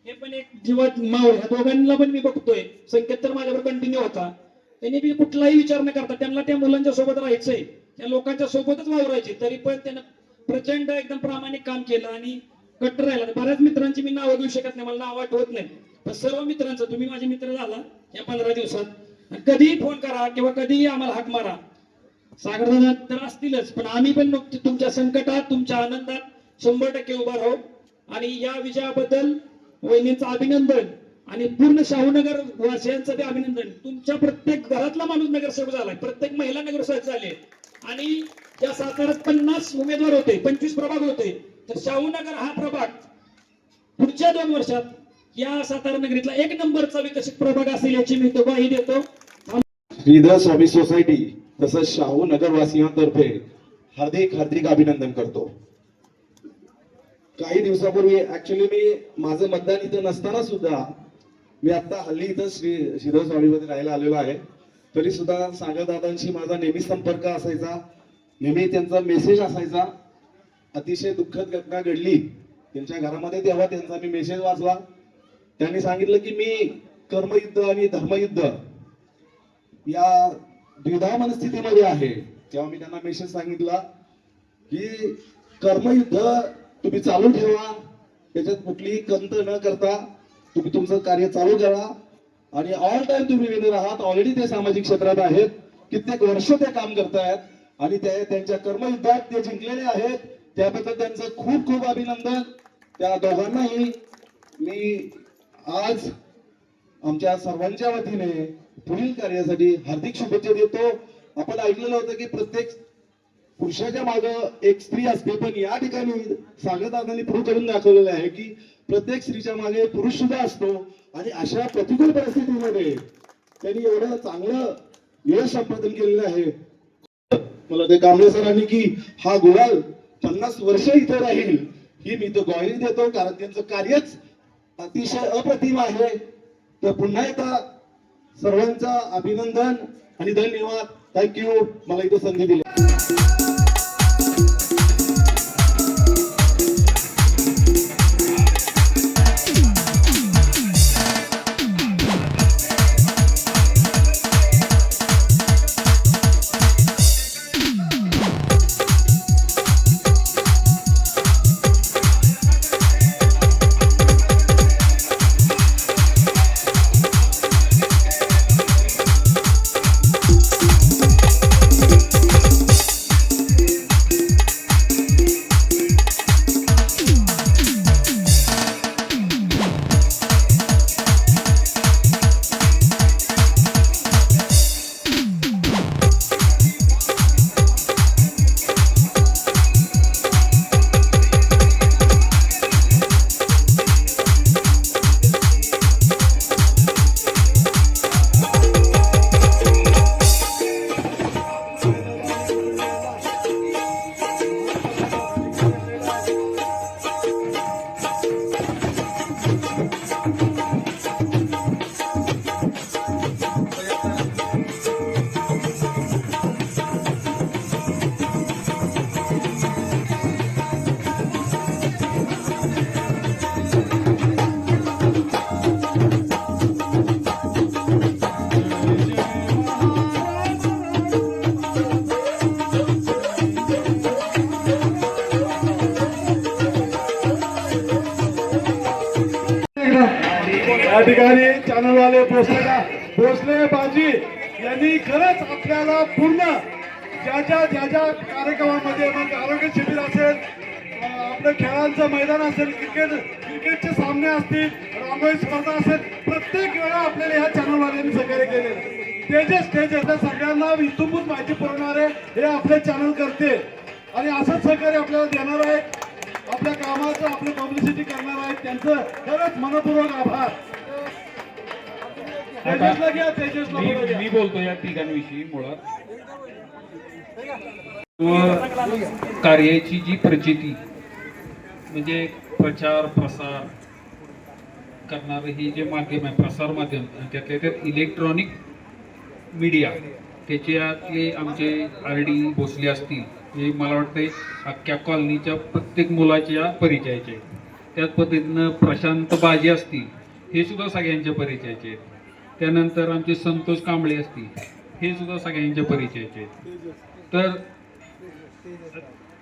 हे पण एक जीवात मावळ. ह्या दोघांना पण मी बघतोय. संकेत तर माझ्यावर कंटिन्यू होता. त्यांनी बी कुठलाही विचार न करता त्यांना त्या मुलांच्या सोबत राहायचंय, त्या लोकांच्या सोबतच वावरायचे, तरी पण त्यानं प्रचंड एकदम प्रामाणिक काम केलं आणि कट्टर राहिला. बऱ्याच मित्रांची मी नावं घेऊ शकत नाही, मला नाव आठवत नाही, पण सर्व मित्रांचं तुम्ही माझे मित्र झाला या 15 दिवसात. कधीही फोन करा किंवा कधीही आम्हाला हाक मारा. सागरदादा तर असतीलच, पण आम्ही पण तुमच्या संकटात, तुमच्या आनंदात 100% उभा राहू. आणि या विजयाबद्दल वहिनींचं अभिनंदन आणि पूर्ण शाहूनगर वासियांचं ते अभिनंदन. तुमच्या प्रत्येक घरातला माणूस नगरसेवक झालाय, प्रत्येक महिला नगरसेवक झाले. आणि या साताऱ्यात 50 उमेदवार होते, 25 प्रभाग होते, तर शाहूनगर हा प्रभाग पुढच्या 2 वर्षात या सातारा नगरीतला 1 नंबरचा विकसित प्रभाग असेल याची मी ग्वाही देतो. श्रीधर स्वामी सोसायटी तसंच शाहू नगरवासियांतर्फे हार्दिक अभिनंदन करतो. काही दिवसापूर्वी ऍक्च्युली मी माझं मतदान इथं नसताना सुद्धा मी आता हल्ली इथं श्रीधर स्वामीमध्ये राहायला आलेलो आहे, तरी सुद्धा सागरदादांशी माझा नेहमी संपर्क असायचा, नेहमी त्यांचा मेसेज असायचा. अतिशय दुःखद घटना घडली त्यांच्या घरामध्ये, तेव्हा त्यांचा मी मेसेज वाचला. त्यांनी सांगितलं की मी कर्मयुद्ध आणि धर्मयुद्ध या द्विधा मनस्थितीमध्ये आहे. तेव्हा मी त्यांना मेसेज सांगितला की कर्मयुद्ध तुम्ही चालू ठेवा, त्याच्यात कुठलीही कंत न करता तुम्ही तुमचं कार्य चालू करा आणि ऑल टाइम तुम्ही विनर आहात. ऑलरेडी ते सामाजिक क्षेत्रात आहेत, कित्येक वर्ष ते काम करतायत आणि त्यांच्या कर्मयुद्धात ते जिंकलेले आहेत. त्याबद्दल त्यांचं खूप खूप अभिनंदन. त्या दोघांनाही मी आज आमच्या सर्वांच्या वतीने पुढील कार्यासाठी हार्दिक शुभेच्छा देतो. आपण ऐकलेलं होतं की प्रत्येक पुरुषाच्या मागे एक स्त्री असते, पण या ठिकाणी सागरदादांनी प्रूव्ह करून दाखवलेलं आहे की प्रत्येक स्त्रीच्या मागे पुरुष सुद्धा असतो. आणि अशा प्रतिकूल परिस्थितीमध्ये त्यांनी एवढं चांगलं यश संपादन केलेलं आहे. मला ते कांबळे सरांनी की हा गुलाल 50 वर्ष इथे राहील ही मी तो ग्वाही देतो, कारण त्यांचं कार्यच अतिशय अप्रतिम आहे. तर पुन्हा एकदा सर्वांचा अभिनंदन आणि धन्यवाद. थँक्यू मला इथे संधी दिली. या ठिकाणी चॅनलवाले भोसले बाजी यांनी खरंच आपल्याला पूर्ण ज्या ज्या कार्यक्रमामध्ये मग आरोग्य शिबिर असेल, आपलं खेळांचं मैदान असेल, क्रिकेटचे सामने असतील, रांगोळी स्पर्धा असेल, प्रत्येक वेळा आपल्याला ह्या चॅनलवाल्यांनी सहकार्य केलेलं. तेजस सगळ्यांना इथूनच माहिती पुरवणारे हे आपले चॅनल करते आणि असंच सहकार्य आपल्याला देणार आहे. आपल्या कामाचं आपलं पब्लिसिटी करणार आहेत, त्यांचं खरंच मनपूर्वक आभार. तेजसला घ्या, तेजसला बोलू. मी बोलतो या तिघांविषयी. मुळात कार्याची जी प्रचिती म्हणजे प्रचार प्रसार करणारं हे जे माध्यम आहे, प्रसार माध्यम, त्यातल्या त्यात इलेक्ट्रॉनिक मीडिया, त्याच्यातले आमचे RD भोसले असतील, हे मला वाटतं अख्ख्या कॉलनीच्या प्रत्येक मुलाच्या परिचयाचे आहेत. त्याच पद्धतीनं प्रशांत बाजी असतील, हे सुद्धा सगळ्यांच्या परिचयाचे आहेत. त्यानंतर आमचे संतोष कांबळे असतील, हे सुद्धा सगळ्यांच्या परिचयाचे आहेत. तर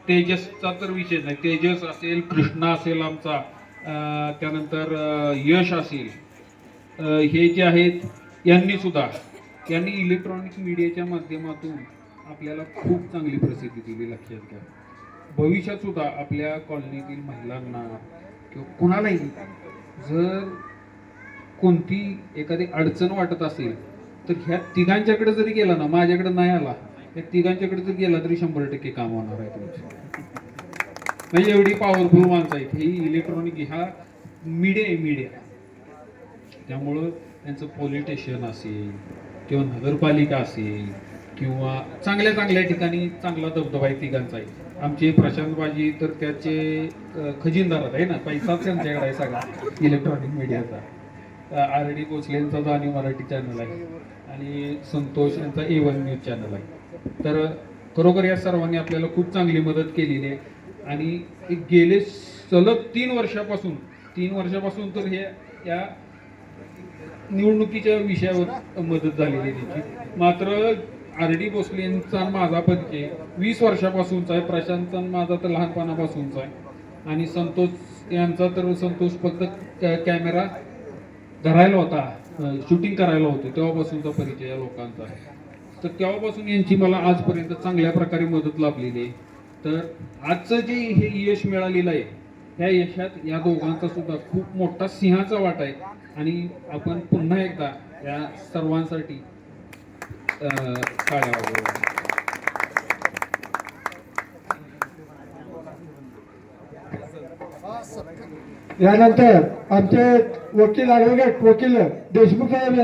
तेजसचा तर विषय नाही. तेजस असेल, कृष्णा असेल आमचा, त्यानंतर यश असेल, हे जे आहेत यांनी इलेक्ट्रॉनिक मीडियाच्या माध्यमातून आपल्याला खूप चांगली प्रसिद्धी दिली. लक्षात घ्या, भविष्यात सुद्धा आपल्या कॉलनीतील महिलांना किंवा कुणालाही जर कोणती एखादी अडचण वाटत असेल तर ह्या तिघांच्याकडे जरी गेला ना, माझ्याकडे नाही आला, या तिघांच्याकडे जर गेला तरी 100% काम होणार आहे तुमचं. म्हणजे एवढी पॉवरफुल माणसं आहेत ही इलेक्ट्रॉनिक, ह्या मीडिया. त्यामुळं त्यांचं पोलीस स्टेशन असेल किंवा नगरपालिका असेल किंवा चांगल्या ठिकाणी चांगला दबदबा आहे तिघांचा आहे. आमचे प्रशांत बाजी तर त्याचे खजिनदार आहे ना, पैसाच त्यांच्याकडे आहे सगळा इलेक्ट्रॉनिक मीडियाचा. RD भोसलेंचा जाणीव मराठी चॅनल आहे आणि संतोष यांचा A1 न्यूज चॅनल आहे. तर खरोखर या सर्वांनी आपल्याला खूप चांगली मदत केलेली आहे आणि गेले सलग 3 वर्षापासून तर हे या निवडणुकीच्या विषयावर मदत झालेली आहे त्याची. मात्र RD भोसलेंचा माझा परिचय 20 वर्षापासूनचा आहे, प्रशांतचा माझा तर लहानपणापासूनचा आहे आणि संतोष फक्त कॅमेरा धरायला होता, शूटिंग करायला होते तेव्हापासूनचा परिचय या लोकांचा आहे. तर तेव्हापासून यांची मला आजपर्यंत चांगल्या प्रकारे मदत लाभलेली आहे. तर आजचं जे हे यश मिळालेलं आहे, या यशात या दोघांचा सुद्धा खूप मोठा सिंहाचा वाटा आहे आणि आपण पुन्हा एकदा या सर्वांसाठी टाळ्या वाजवूया. यानंतर आमचे वकील ॲडव्होकेट देशमुख साहेब